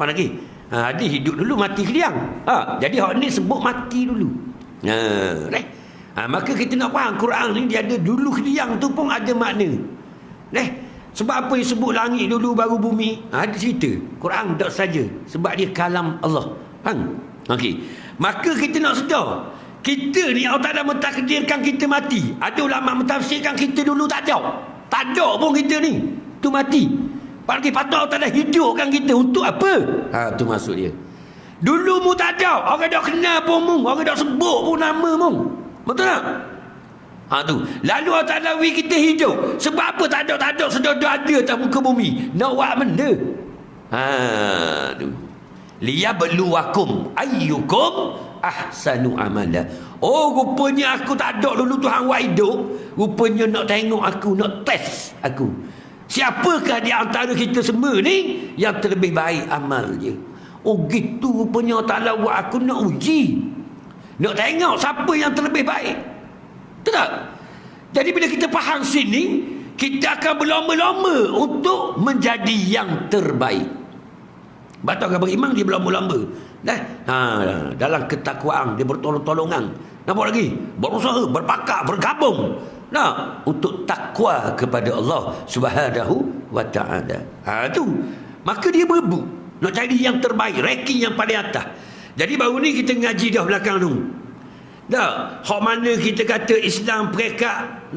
Mana lagi? Ada hidup dulu, mati keliang. Jadi hak ni sebut mati dulu. Maka kita nak faham Quran ni dia ada dulu keliang tu pun ada makna. Sebab apa dia sebut langit dulu baru bumi? Ada cerita. Quran tak saja. Sebab dia kalam Allah. Faham? Okey. Maka kita nak sedar, kita ni Allah Ta'ala mentakdirkan kita mati. Ada ulama mentafsirkan kita dulu tak ada. Tak ada pun kita ni. Tu mati. Patut Allah Ta'ala hidupkan kita untuk apa? Tu maksud dia. Dulu mu tak ada. Orang dah kenal pun mu. Orang dah sebut pun nama mu. Betul tak? Tu. Lalu Allah Ta'ala beri kita hidup. Sebab apa tak ada? Sedar ada atas muka bumi. Nak buat benda. Tu. Liyabluwakum ayyukum ahsanu amala. Rupanya aku tak ada dulu Tuhan buat hidup. Rupanya nak tengok aku, nak test aku. Siapakah di antara kita semua ni yang terlebih baik amalnya. Gitu rupanya Allah Ta'ala buat aku nak uji. Nak tengok siapa yang terlebih baik. Betul tak? Jadi bila kita faham sini, kita akan berlomba-lomba untuk menjadi yang terbaik. Batal orang beriman dia berlomba-lomba. Dalam ketakwaan dia bertolong-tolongan. Nampak lagi? Berusaha, berpakat, bergabung. Untuk takwa kepada Allah Subhanahu wa ta'ala. Tu. Maka dia berebut nak cari yang terbaik, ranking yang paling atas. Jadi baru ni kita ngaji dah belakang tu. Hak mana kita kata Islam perekat.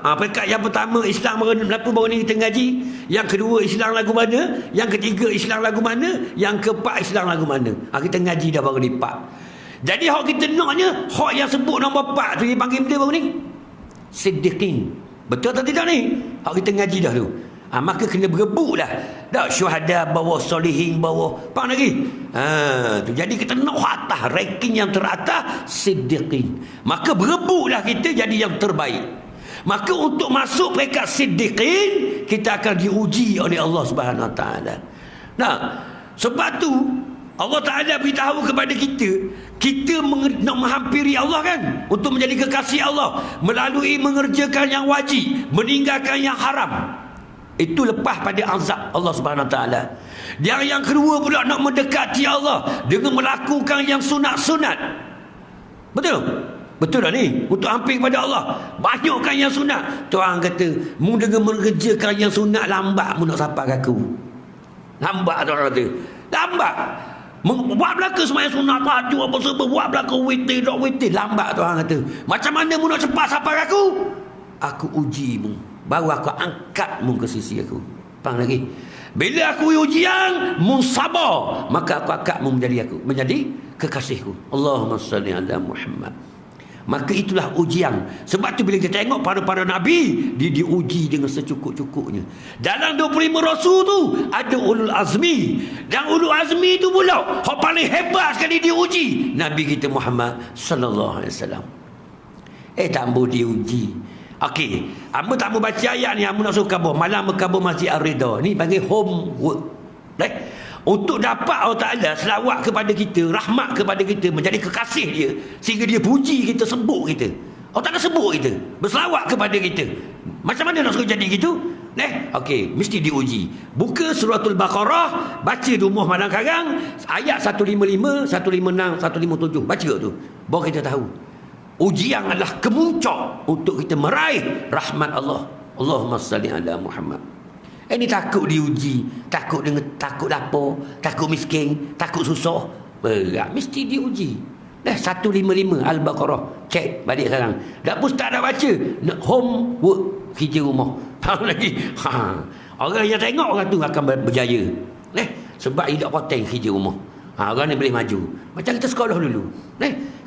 Perekat yang pertama Islam berlaku baru ni kita ngaji. Yang kedua Islam lagu mana? Yang ketiga Islam lagu mana? Yang keempat Islam lagu mana? Kita ngaji dah baru ni 4. Jadi hak kita naknya, hak yang sebut nombor 4 tu dia panggil benda baru ni Siddiqin. Betul atau tidak ni? Hak kita ngaji dah tu. Maka kena berebut lah. Syuhada bawah, solihin bawah. Faham lagi? Tu. Jadi kita nak atas, ranking yang teratas Siddiqin. Maka berebutlah kita jadi yang terbaik. Maka untuk masuk peringkat Siddiqin, kita akan diuji oleh Allah Subhanahu Wa Taala. Sebab tu Allah Ta'ala beritahu kepada kita nak menghampiri Allah kan, untuk menjadi kekasih Allah melalui mengerjakan yang wajib, meninggalkan yang haram. Itu lepas pada azab Allah Subhanahu Wa Taala. Yang kedua pula nak mendekati Allah dengan melakukan yang sunat-sunat. Betul? Betul tak ni? Untuk hampir kepada Allah. Banyakkan yang sunat. Tuhan kata, mu dengan mengerjakan yang sunat lambat mu nak sampai aku. Lambat Tuhan kata. Lambat. Buat belaka semua yang sunat tahajud apa semua, buat belaka witir, dok witir. Lambat Tuhan kata. Macam mana mu nak cepat sampai aku? Aku uji mu. Baru aku angkat mu ke sisi aku. Faham lagi? Bila aku ujian, mu sabar, maka aku angkat mu menjadi kekasihku. Allahumma salli ala Muhammad. Maka itulah ujian. Sebab tu bila kita tengok para nabi, dia diuji dengan secukup-cukupnya. Dalam 25 rasul tu ada ulul azmi. Dan ulul azmi tu pula yang paling hebat sekali diuji, Nabi kita Muhammad sallallahu alaihi wasallam. Tambah diuji. Okey, hamba tak mau baca ayat ni, hamba nak suruh kabur. Malam berkabur Masjid Ar-Ridha. Ni panggil homework. Untuk dapat Allah Ta'ala selawat kepada kita, rahmat kepada kita, menjadi kekasih dia, sehingga dia puji kita, sebut kita. Allah Ta'ala sebut kita, berselawat kepada kita. Macam mana nak suruh jadi gitu? Okey, mesti diuji. Buka suratul Baqarah, baca di rumah malam karang, ayat 155, 156, 157. Baca tu, baru kita tahu. Ujian adalah kemuncak untuk kita meraih rahmat Allah. Allahumma salli ala Muhammad. Ini takut diuji, takut lapar, takut miskin, takut susah. Berat, mesti diuji. 155 Al-Baqarah. Cek balik sekarang. Dah pun tak ada baca. Nak homework, kerja rumah. Tahu lagi. Orang yang tengok orang tu akan berjaya. Sebab hidup poten kerja rumah. Orang ni boleh maju. Macam kita sekolah dulu.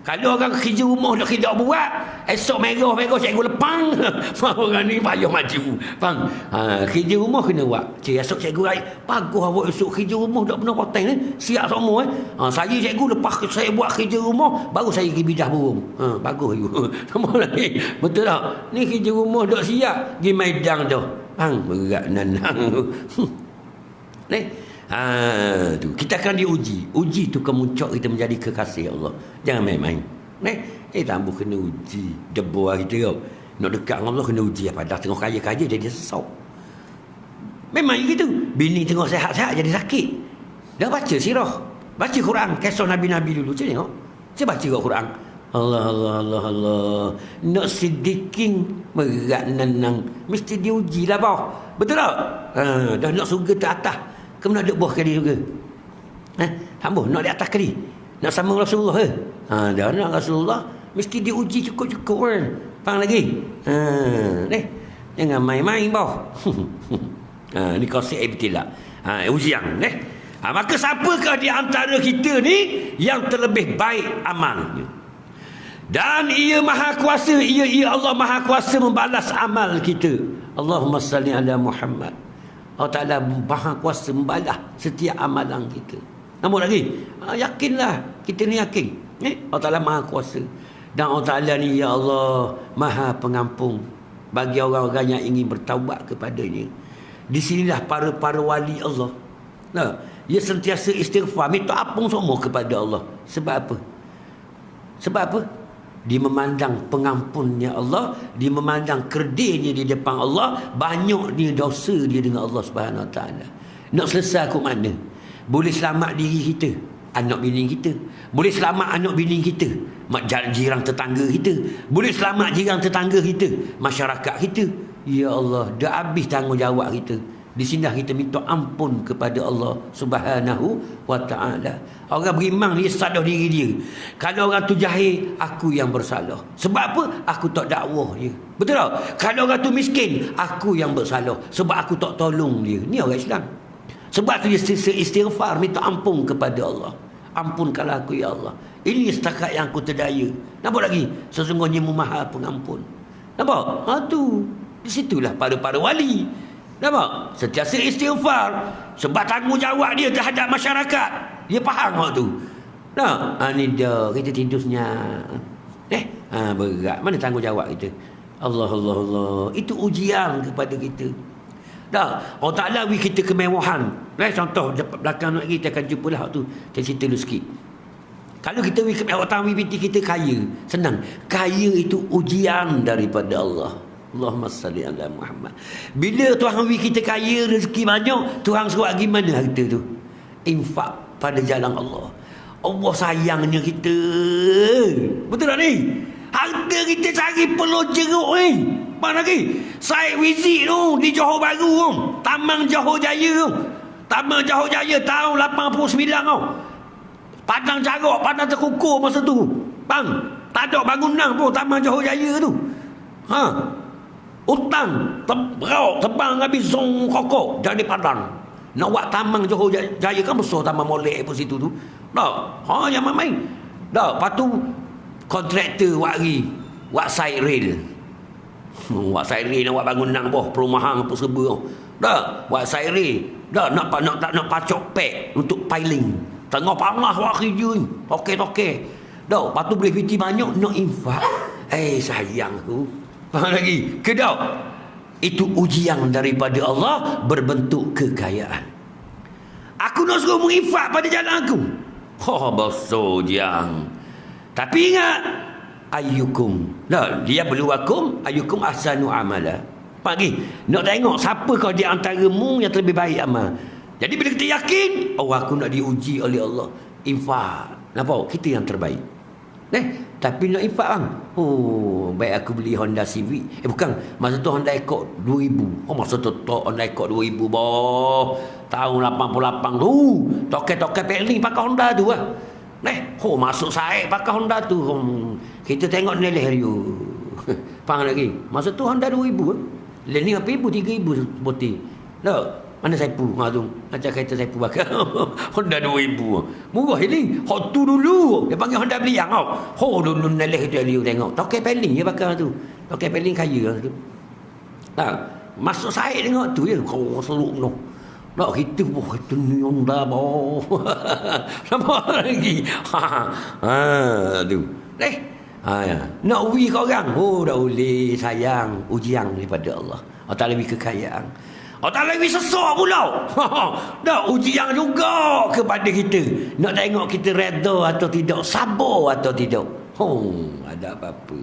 Kalau orang kerja rumah nak kerja buat, esok merah cikgu lepang. Orang ni payah maju. Faham? Kerja rumah kena buat. Esok cikgu raih, bagus awak esok kerja rumah tak pernah poten ni. Siap semua saya cikgu lepas saya buat kerja rumah, baru saya pergi bidah burung. Bagus you. Sama lagi. Betul tak? Ni kerja rumah tak siap, pergi maidang dah. Berat nanang tu. Tu kita akan diuji. Uji tu kemuncak kita menjadi kekasih Allah. Jangan main-main. Tambah kena uji. Debu kita tau. Nak dekat dengan Allah kena uji apa? Dah tengok kaya-kaya jadi sesak. Memang gitu. Bini tengok sehat-sehat jadi sakit. Dah baca sirah, baca Quran, kisah Nabi-Nabi dulu. Macam tengok. Saya baca kat Quran. Allah. Nak sedikit berat nanang. Mesti diuji lah bawah. Betul tak? Dah nak surga ke atas, kemudian nak buah kali juga. Tambah nak di atas kali. Nak sama Rasulullah ke? Dah nak Rasulullah, mesti diuji cukup-cukup kan. Faham lagi? Jangan main-main bawah. Ni konsep ibtila. Ujian. Maka siapakah di antara kita ni yang terlebih baik amalnya? Dan ia maha kuasa, ia Allah maha kuasa membalas amal kita. Allahumma salli ala Muhammad. Allah Ta'ala maha kuasa membalas setiap amalan kita. Namun lagi, yakinlah, kita ni yakin. Allah Ta'ala maha kuasa. Dan Allah Ta'ala ni, ya Allah, maha pengampun bagi orang-orang yang ingin bertaubat kepadanya. Di sinilah para wali Allah. Ia sentiasa istighfar, minta ampun semua kepada Allah. Sebab apa? Sebab apa? Dia memandang pengampunnya Allah, dia memandang kerdilnya di depan Allah, banyak dia dosa dia dengan Allah Subhanahu Wa Taala. Nak selesai ke mana? Boleh selamat diri kita, anak bini kita. Boleh selamat anak bini kita, jiran tetangga kita. Boleh selamat jiran tetangga kita, masyarakat kita. Ya Allah, dah habis tanggungjawab kita. Di sinilah kita minta ampun kepada Allah Subhanahu Wa Taala. Orang beriman dia sadar diri dia. Kalau orang tu jahil, aku yang bersalah. Sebab apa? Aku tak dakwah dia. Betul tak? Kalau orang tu miskin, aku yang bersalah. Sebab aku tak tolong dia. Ni orang Islam. Sebab tu dia istighfar, minta ampun kepada Allah. Ampunkanlah aku ya Allah. Ini setakat yang aku terdaya. Nampak lagi? Sesungguhnya Maha Pengampun. Nampak? Tu. Di situlah para wali. Nampak? Sentiasa istighfar. Sebab tanggungjawab dia terhadap masyarakat. Dia faham waktu tu. Ni dah kita tidur senyap. Berat. Mana tanggungjawab kita? Allah. Itu ujian kepada kita. Allah Ta'ala beri kita kemewahan. Contoh belakang lagi kita akan jumpa lah tu. Kita cerita dulu sikit. Kalau kita beri kemewahan, kita kaya, senang. Kaya itu ujian daripada Allah. Allahumma salli ala Muhammad. Bila Tuhan beri kita kaya, rezeki banyak, Tuhan suruh gimana harta tu? Infak pada jalan Allah. Allah sayangnya kita. Betul tak ni? Harta kita cari perlu jeruk ni. Mana lagi? Saya visit tu di Johor Bahru tu. Taman Johor Jaya tu. Taman Johor Jaya tahun 89 tu. Padang carok, padang terkukur masa tu. Bang, tak ada bangunan pun Taman Johor Jaya tu. Hutang, tebang habis zong kokok jadi padang. Nak buat Taman Johor Jaya kan besar taman molek pun situ tu. Tak, yang main. Tak, lepas tu kontraktor buat side rail. Buat side rail nak buat bangunan perumahan apa serba. Tak, buat side rail. Tak, nak pacok pek untuk piling. Tengah panas buat kerja ni. Tokek-tokek. Tak, lepas tu boleh piti banyak nak infak. Sayang tu. Faham lagi? Ke tak? Itu ujian daripada Allah berbentuk kekayaan. Aku nak suruh menginfak pada jalan aku. Besar ujian. Tapi ingat, ayyukum. Nah, dia beluakum, ayyukum ahsanu amala. Pagi, nak tengok siapa kau di antaramu yang terlebih baik amal. Jadi bila kita yakin, aku nak diuji oleh Allah. Infak. Nampak? Kita yang terbaik. Tapi nak infak bang. Baik aku beli Honda Civic. Bukan, masa tu Honda Accord 2000. Masa tu Honda Accord 2000 tahun 88 tu. Tokai-tokai peling pakai Honda tu lah. Masuk saya pakai Honda tu. Kita tengok nilai dia. Faham lagi? Masa tu Honda 2000. Lain ni apa ibu 3000 putih. Tak? Mana Saipu? Tu. Macam kereta Saipu bakar. Honda 2000. Murah ni. Hot tu dulu. Dia panggil Honda Beliang tau. Dulu nilai dia tengok. Tokai peling dia bakar tu. Tokai peling kaya tu. Tak? Masuk saya tengok tu je. Seluk no. Tak, kita itu ni Honda nampak lagi. Tu. Nak uji kau orang. Dah boleh sayang. Ujian daripada Allah. Tak lebih kekayaan. Tak lebih sesak pula. Dah ujian juga kepada kita. Nak tengok kita reda atau tidak. Sabar atau tidak. Ada apa-apa.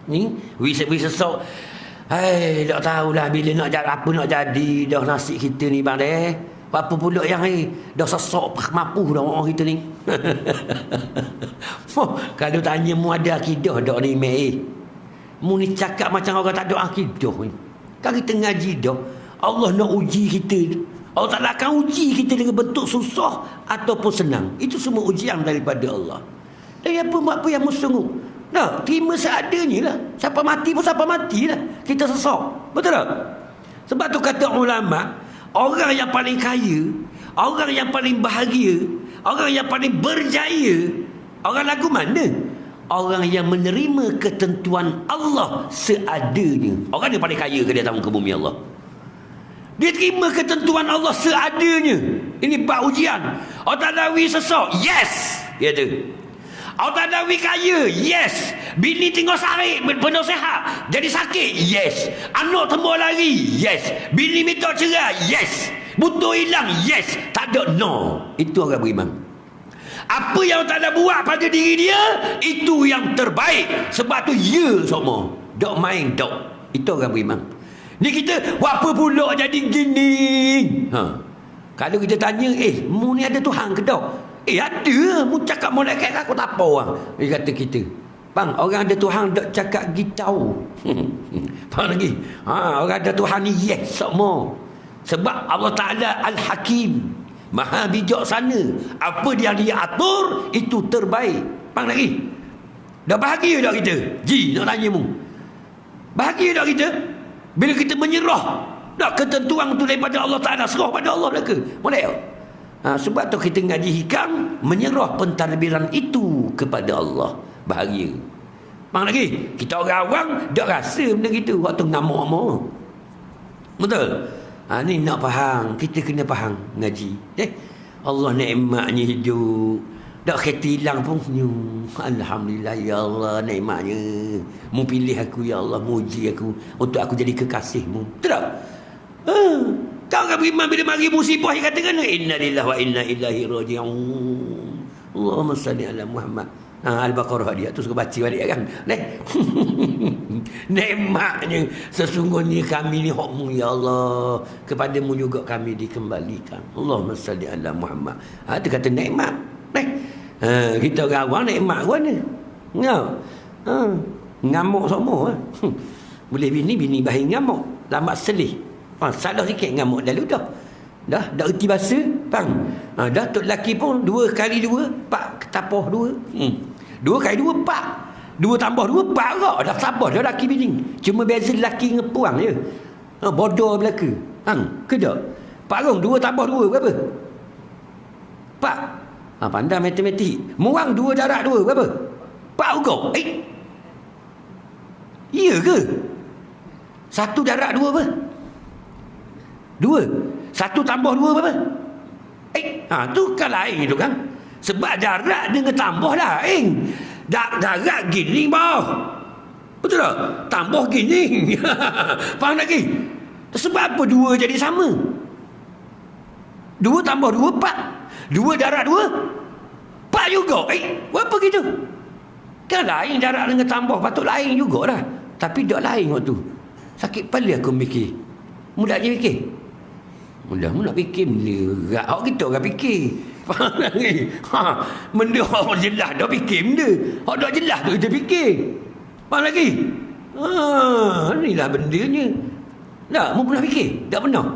Ni, wis sesak. Tak tahulah bila nak jadi apa nak jadi dah nasib kita ni bang deh. Apa pula yang dah sesak mampu dah orang kita ni. Kalau tanya mu ada akidah dak ni mu ni cakap macam orang tak ada akidah ni. Kan kita ngaji dah. Allah nak uji kita. Allah tak akan uji kita dengan bentuk susah ataupun senang. Itu semua ujian daripada Allah. Dan apa yang mu sungguh. Terima seadanya lah. Siapa mati pun siapa matilah. Kita sesak. Betul tak? Sebab tu kata ulama, orang yang paling kaya, orang yang paling bahagia, orang yang paling berjaya, orang lagu mana? Orang yang menerima ketentuan Allah seadanya. Orang yang paling kaya ke dia tahu ke bumi Allah. Dia terima ketentuan Allah seadanya. Ini bab ujian. Tadawi sesak. Yes. Dia tu. Tadawi kaya. Yes. Bini tinggal sarik penuh sehat. Jadi sakit. Yes. Anak tembur lari. Yes. Bini minta cerai. Yes. Butuh hilang. Yes. Tak ada. No. Itu orang beriman. Apa yang tak ada buat pada diri dia, itu yang terbaik. Sebab tu ya semua. Dok main dok. Itu orang beriman. Ni kita apa pula jadi gini? Kalau kita tanya, mu ni ada Tuhan ke tak? Ada. Mu cakap malaikat aku tak apa orang. Dia kata kita. Bang, orang ada Tuhan tak cakap gitau. Faham lagi? Orang ada Tuhan ni yes semua. Sebab Allah Ta'ala Al-Hakim. Maha bijaksana. Apa dia atur, itu terbaik. Faham lagi? Dah bahagia tak kita? Nak tanya mu. Bahagia tak kita? Bila kita menyerah. Tak ketentuan tu daripada Allah Ta'ala. Serah pada Allah lah ke? Boleh tak? Sebab tu kita ngaji hikam, menyerah pentadbiran itu kepada Allah. Bahagia. Faham lagi? Kita orang awam tak rasa benda gitu waktu ngamuk-ngamuk. Betul? Ni nak faham. Kita kena faham ngaji. Allah nikmatnya hidup. Tak kereta hilang pun senyum. Alhamdulillah ya Allah nikmatnya. Mu pilih aku ya Allah, mu uji aku untuk aku jadi kekasihmu. Betul tak? Kau kan beriman bila mari musibah yang katakan inna lillahi wa inna ilaihi raji'un. Allahumma salli ala Muhammad. Al-Baqarah dia tu suka baca balik kan. Nikmatnya sesungguhnya kami ni hak-Mu ya Allah, kepadamu juga kami dikembalikan. Allahumma salli ala Muhammad. Dia kata nikmat. Kita orang awam nikmat pun ni. Ya. Ngamuk semua. Boleh bini bahi ngamuk. Lambat selih. Salah sikit ngamuk lalu dah. Dah erti bahasa. Faham? Dah tok lelaki pun 2 kali 2, 4 ketapoh 2. 2 kali 2, 4. 2 tambah 2, 4 kak. Dah sabar dah lelaki bini. Cuma beza lelaki dengan puang je. Bodoh belaka. Ke tak? Pak Rong 2 tambah 2 berapa? 4. Pandai matematik. Muang 2 darab 2 berapa? 4 juga. Iya ke? 1 darab 2 apa? 2. 1 tambah 2 berapa? Tu kan lain tu kan. Sebab darab dengan tambah lain. Darab gini bawah. Betul tak? Tambah gini. Faham lagi? Sebab apa 2 jadi sama? 2 tambah 2, 4. 2 darab 2, 4 juga. Apa gitu? Kan lain darab dengan tambah. Patut lain jugalah. Tapi tak lain waktu. Sakit kepala aku mikir. Mudah je fikir. Mudah fikir benda. Awak kita orang fikir. Faham lagi? Benda orang jelas dah fikir benda. Awak tak jelas tu kita fikir. Faham lagi? Inilah bendanya. Tak, mu pernah fikir? Tak pernah?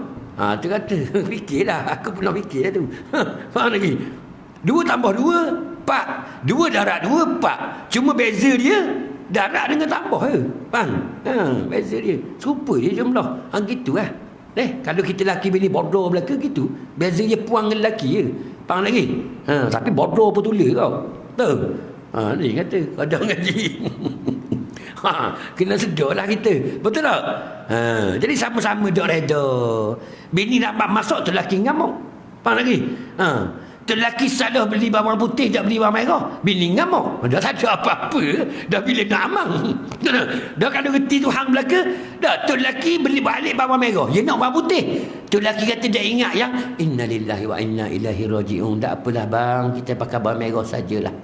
Tu kata, fikirlah. Aku pernah fikir tu. Faham lagi? 2 tambah 2, 4. 2 darab 2, 4. Cuma beza dia, darab dengan tambah je. Faham? Beza dia. Serupa je jumlah. Gitu lah. Kalau kita lelaki bini bodoh belaka gitu. Beza je puang dengan lelaki je. Faham lagi? Tapi bodoh pun tulis kau. Tahu? Ni kata, kadang ngaji. Kena sedar lah kita. Betul tak? Jadi sama-sama tak reda. Bini nak masuk tu lelaki ngamuk. Faham lagi? Tu lelaki salah beli bawang putih, tak beli bawang merah. Bini ngamuk. Dah tak ada apa-apa. Dah bila nak amang. Dah kalau reti tu hang belaka. Dah tu lelaki beli balik bawang merah. Dia nak bawang putih. Tu lelaki kata dia ingat yang innalillahi wa inna ilaihi raji'un. Tak apalah bang, kita pakai bawang merah sajalah.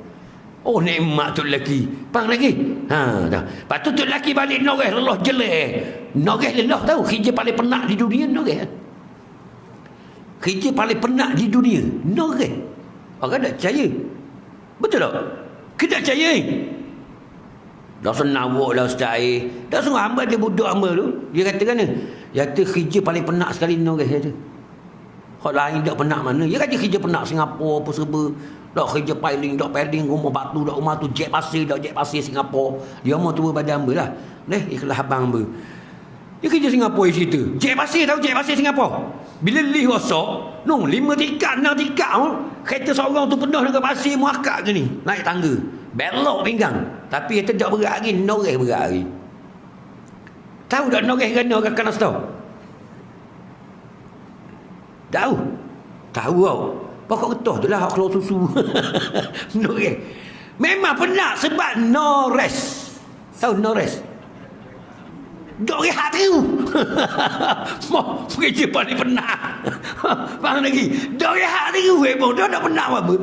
Oh nikmat tu lelaki. Faham lagi? Dah. Lepas tu lelaki balik noreh lelah jelek. Noreh lelah tahu. Kerja paling penat di dunia noreh. Kerja paling penat di dunia noreh. Orang tak percaya. Betul tak? Kita tak percaya. Dah senang buat lah Ustaz air. Dah semua hamba dia budak hamba tu. Dia kata kan dia kata kerja paling penat sekali noreh dia tu. Orang lain tak penat mana. Dia kata kerja penat Singapura apa serba. Dak kerja piling, rumah batu, dak rumah tu jet pasir Singapura. Dia mau tu pada hamba lah. Ikhlas abang hamba. Dia kerja Singapura cerita. Jet pasir tahu jet pasir Singapura. Bila lih rosak, 5 tingkat, 6 tingkat kereta seorang tu penuh dengan pasir muakak ke ni. Naik tangga. Belok pinggang. Tapi dia tak berat lagi, noreh berat lagi. Tahu tak noreh kerana orang kanas tahu? Tahu tau. Pokok getah tu lah keluar susu. Noreh. Memang penat sebab no rest. Tahu no rest? Dok rehat tu. Mau kerja paling penat. Faham lagi? Dok rehat tu. Bodoh tak penat apa.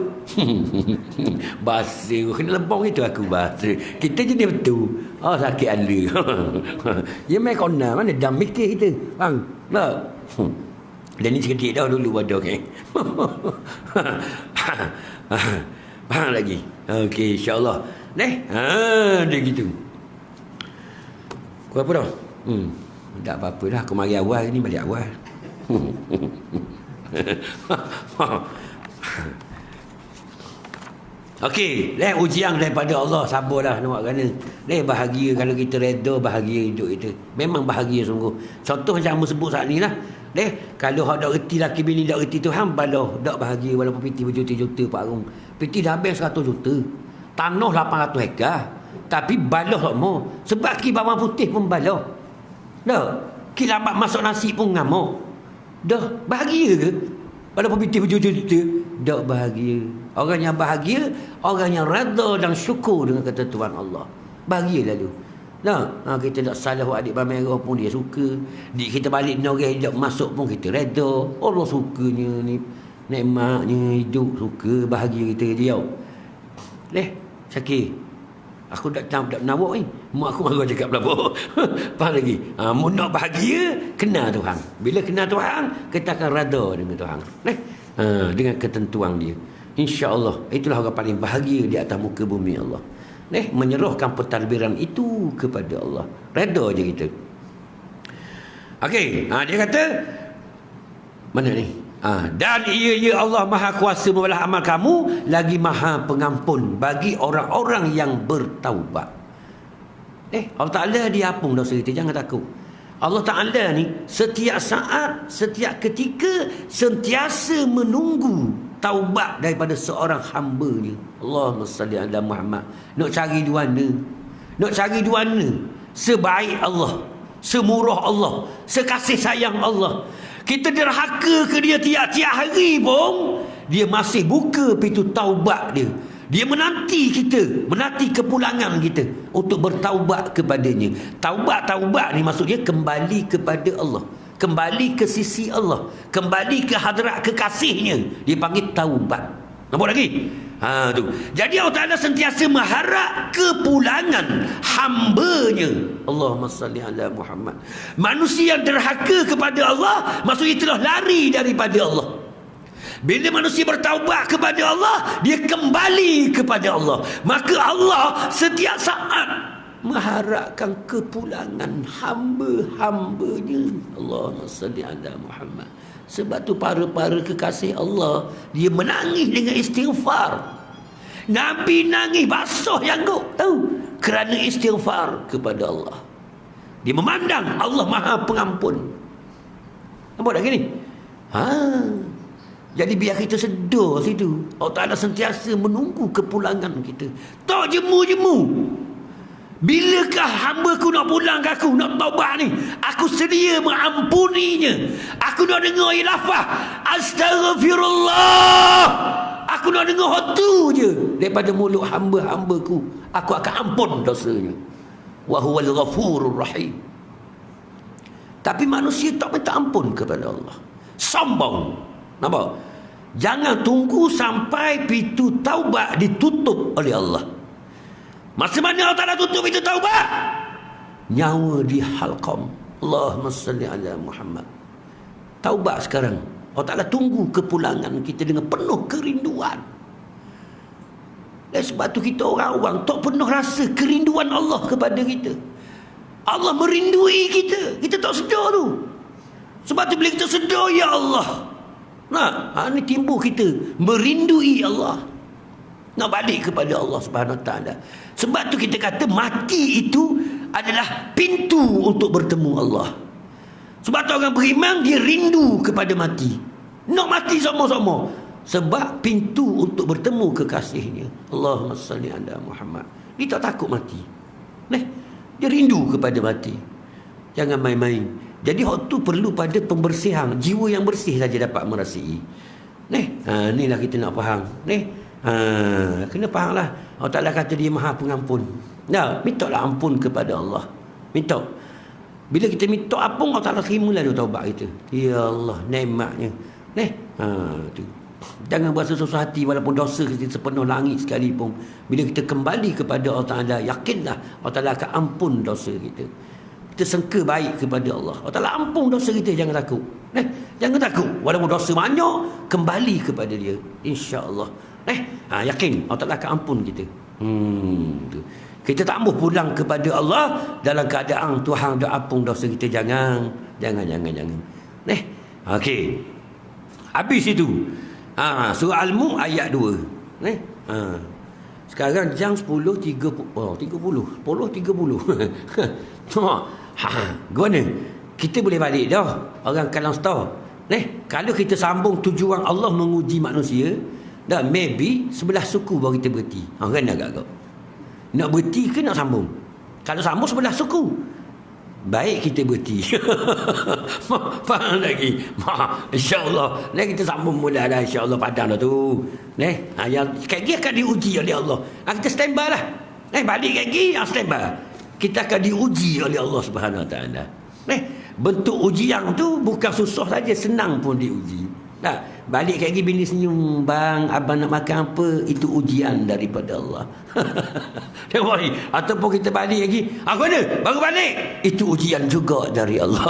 Bahasa kena lebong itu aku bahasa. Kita jenis betul. Sakit ala. Ya main kona mana dah mikir kita. Faham? Tak? Dan ni sedikit dah dulu ada okey. Faham lagi? Okey insya-Allah. Dia gitu. Kau apa dah? Tak apa-apa dah. Aku mari awal ni balik awal. Okey, ujian daripada Allah. Sabarlah nak kerana bahagia kalau kita reda, bahagia hidup kita. Memang bahagia sungguh. Contoh macam hamba sebut saat ni lah. Kalau hak dak reti laki bini dak reti Tuhan baloh dak bahagia walaupun piti berjuta-juta Pak Rung. Piti dah habis 100 juta. Tanah 800 hektar. Tapi baloh tak mau. Sebab ki bawang putih pun baloh. Dak. Ki lambat masuk nasi pun ngamuk. Dah bahagia ke? Walaupun piti berjuta-juta dak bahagia. Orang yang bahagia, orang yang redha dan syukur dengan ketentuan Allah. Bahagia lalu. Kita tak salah buat adik merah pun dia suka. Dik kita balik noreh tak masuk pun kita reda. Allah sukanya ni. Nikmatnya hidup suka bahagia kita dia. Syakir. Aku tak nawak ni. Mak aku marah cakap berapa. Faham lagi? Mu nak bahagia, kenal Tuhan. Bila kenal Tuhan, kita akan reda dengan Tuhan. Dengan ketentuan dia. InsyaAllah itulah orang paling bahagia di atas muka bumi Allah. Menyerahkan pentadbiran itu kepada Allah. Reda je kita. Okey, dia kata mana ni? Dan ia Allah Maha Kuasa membalas amal kamu, lagi Maha Pengampun bagi orang-orang yang bertaubat. Allah Ta'ala dia ampun dosa kita, jangan takut. Allah Ta'ala ni setiap saat, setiap ketika sentiasa menunggu taubat daripada seorang hamba-Nya. Allahumma salli ala Muhammad. Nak cari di mana? Nak cari di mana? Sebaik Allah, semurah Allah, sekasih sayang Allah. Kita derhaka ke dia tiap-tiap hari pun, dia masih buka pintu taubat dia. Dia menanti kita, menanti kepulangan kita untuk bertaubat kepadanya. Taubat ni maksudnya kembali kepada Allah, kembali ke sisi Allah, kembali ke hadrat kekasihnya. Dia panggil taubat. Nampak lagi? Tu. Jadi Allah Ta'ala sentiasa mengharap kepulangan hamba-Nya. Allahumma salli ala Muhammad. Manusia yang derhaka kepada Allah, maksudnya telah lari daripada Allah. Bila manusia bertaubat kepada Allah, dia kembali kepada Allah. Maka Allah setiap saat mengharapkan kepulangan hamba-hamba-Nya. Allahumma salli ala Muhammad. Sebab tu para-para kekasih Allah, dia menangis dengan istighfar. Nabi nangis basuh janggut, tahu? Kerana istighfar kepada Allah. Dia memandang Allah Maha Pengampun. Nampak tak gini? Jadi biar kita sedar situ. Allah Ta'ala sentiasa menunggu kepulangan kita. Tak jemu-jemu. Bilakah hamba-Ku nak pulang ke aku, nak taubat ni? Aku sedia mengampuninya. Aku nak dengar lafaz Astaghfirullah. Aku nak dengar tu je daripada mulut hamba-hamba-Ku. Aku akan ampun dosanya. Wa huwal ghafurur rahim. Tapi manusia tak minta ampun kepada Allah. Sombong. Nampak? Jangan tunggu sampai pintu taubat ditutup oleh Allah. Masa mana Allah Ta'ala tutup pintu taubat? Nyawa di halqam. Allahumma salli ala Muhammad. Taubat sekarang. Allah Ta'ala tunggu kepulangan kita dengan penuh kerinduan. Dan sebab tu kita orang-orang tak pernah rasa kerinduan Allah kepada kita. Allah merindui kita. Kita tak sedar tu. Sebab tu bila kita sedar, ya Allah, ni timbul kita merindui Allah, nak balik kepada Allah Subhanahu Wa Taala. Sebab tu kita kata mati itu adalah pintu untuk bertemu Allah. Sebab tu orang beriman dia rindu kepada mati, nak mati sama-sama. Sebab pintu untuk bertemu kekasihnya. Allahumma salli ala Muhammad. Dia tak takut mati. Dia rindu kepada mati. Jangan main-main. Jadi hak tu perlu pada pembersihan. Jiwa yang bersih saja dapat merasai. Inilah kita nak faham. Kena faham lah. Allah Ta'ala kata dia Maha Pengampun. Minta lah ampun kepada Allah. Minta. Bila kita minta ampun, Allah Ta'ala terimalah dia taubat kita. Ya Allah, nikmatnya. Tu. Jangan berasa susah hati walaupun dosa kita sepenuh langit sekalipun. Bila kita kembali kepada Allah Ta'ala, yakinlah Allah Ta'ala akan ampun dosa kita. Kita sangka baik kepada Allah. Allah Ta'ala ampun dosa kita, jangan takut. Jangan takut. Walaupun dosa banyak, kembali kepada dia. InsyaAllah. Yakin Allah Ta'ala akan ampun kita. Tu. Kita tak mahu pulang kepada Allah dalam keadaan Tuhan dah ampun dosa kita. Jangan. Okey. Habis itu. Surah Al-Mulk ayat 2. Sekarang jam 10.30. 10.30. Gimana? Kita boleh balik dah. Orang Kalang Star. Kalau kita sambung tujuan Allah menguji manusia, dah maybe sebelah suku baru kita berhenti. Kan agak-agak. Nak berhenti ke nak sambung? Kalau sambung sebelah suku, baik kita berhenti. Faham lagi? InsyaAllah. Kita sambung mula dah. InsyaAllah padang dah tu. Yang kaki akan diuji oleh Allah. Kita stand by lah. Balik kaki, stand by. Kita akan diuji oleh Allah Subhanahu Wa Taala. Bentuk ujian tu bukan susah saja, senang pun diuji. Balik lagi bini senyum, bang, abang nak makan apa? Itu ujian daripada Allah. Tengok ni. Ataupun kita balik lagi, aku mana? Baru balik. Itu ujian juga dari Allah.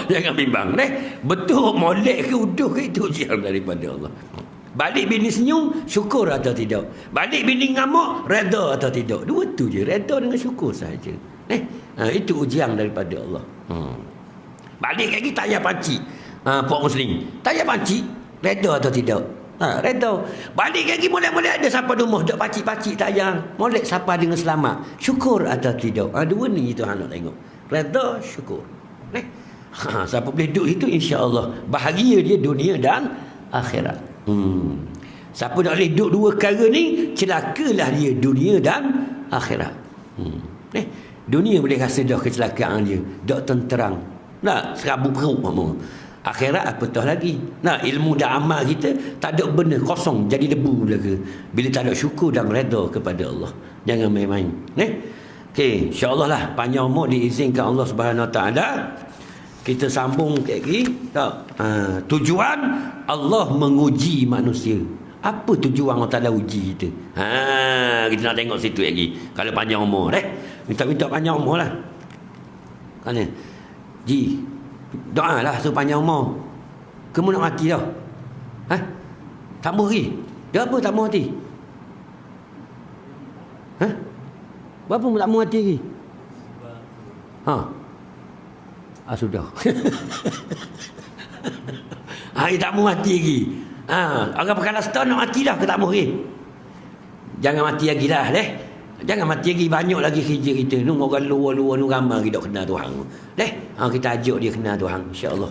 Jangan bimbang. Betul molek ke uduh ke, itu ujian daripada Allah. Balik bini senyum, syukur atau tidak. Balik bini ngamuk, reda atau tidak. Dua tu je, reda dengan syukur saja. Itu ujian daripada Allah. Balik lagi tanya panci. Puak Muslim, tanya panci, reda atau tidak? Reda. Balik lagi molek-molek ada siapa rumah dak pacik-pacik tayang. Molek siapa dengan selamat. Syukur atau tidak? Dua ni itu hang nak tengok. Reda, syukur. Siapa boleh duduk itu, insya-Allah bahagia dia dunia dan akhirat. Siapa tak boleh duduk dua perkara ni, celakalah dia dunia dan akhirat. Dunia boleh rasa dah kecelakaan dia, dak tenterang. Nak serabut perut apa. Akhirat apatah lagi. Nah, ilmu dan amal kita tak ada benda, kosong, jadi debu belaka. Bila tak ada syukur dan reda kepada Allah. Jangan main-main. Okey, insya-Allah lah panjang umur diizinkan Allah Subhanahu Wa Taala. Kita sambung lagi. Tujuan Allah menguji manusia. Apa tujuan Allah Taala uji kita? Kita nak tengok situ lagi. Kalau panjang umur minta panjang umur lah. Kan Ji, doa lah supaya panjang umur. Kamu nak mati dah. Tambah lagi. Dia apa tak mau mati? Berapa tak mau mati lagi? Sudah. Dia tak mau mati lagi. Orang perkara setahun nak mati dah ke tak mau lagi? Jangan mati lagi lah. Jangan mati lagi, banyak lagi kerja kita. Ni orang luar-luar ni ramai kita kenal Tuhan. Kita ajak dia kenal Tuhan, insya-Allah.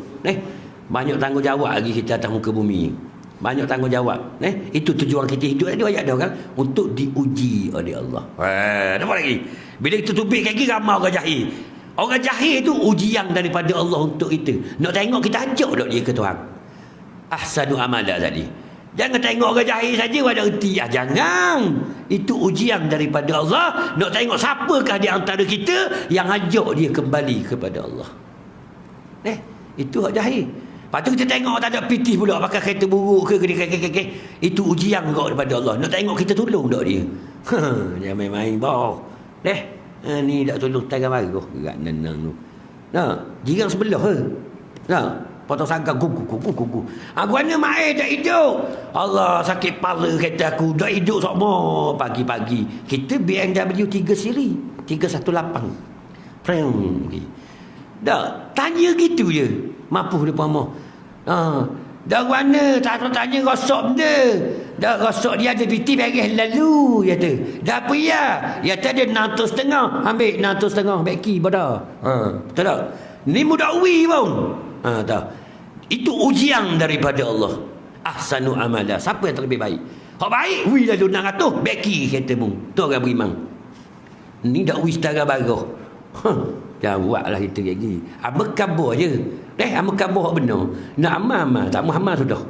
Banyak tanggungjawab lagi kita atas muka bumi. Banyak tanggungjawab. Itu tujuan kita hidup. Ada ayat dah kan, untuk diuji oleh Allah. Nampak lagi. Bila kita tubik lagi ramai orang jahil. Orang jahil itu ujian daripada Allah untuk kita. Nak tengok kita ajak tak dia ke Tuhan. Ahsanu amala tadi. Jangan tengok orang jahil saja ada erti. Jangan. Itu ujian daripada Allah. Nak tengok siapakah di antara kita yang ajak dia kembali kepada Allah. Itu orang jahil. Lepas tu kita tengok tak ada pitih pula pakai kereta buruk ke. Itu ujian kau daripada Allah. Nak tengok kita tolong tak dia. Jangan main-main bau. Ni tak tolong tangan baru. Gerak nenang tu. Jirang sebelah ke. Potong sangka gugu. Aku mana mai tak hidup. Allah sakit kepala kata aku dah hidup semua pagi-pagi. Kita BMW 3 siri 318. Prem. Dah tanya gitu je. Mampu depan mau. Dah mana tak tanya rosak benda. Dah rosak dia ada piti beres lalu kata. Dah apa ya? Ya tadi 6.5 ambil 6.5 beki pada. Betul tak? Ni mudah uwi pun. Tak. Itu ujian daripada Allah. Ahsanu amala. Siapa yang terlebih baik? Hak baik, wi lalu 600, beki kata mu. Tu orang beriman. Ni dak wi setara barah. Jawablah kita lagi. Amak kabur je. Amak kabur hak benar. Nak amal, tak mau amal sudah.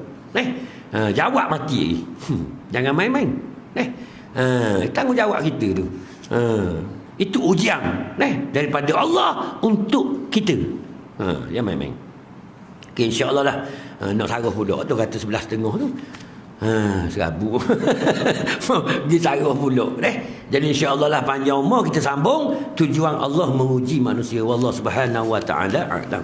Jawab mati lagi. Jangan main-main. Tanggungjawab kita tu. Itu ujian daripada Allah untuk kita. Jangan main-main. Okay, insya-Allah lah. Nak sarah pula tu kata 11.5 tu. Serabu. Dia sarah pula. Jadi insya-Allah lah panjang umur kita sambung. Tujuan Allah menguji manusia. Wallahu Subhanahu Wa Taala a'lam.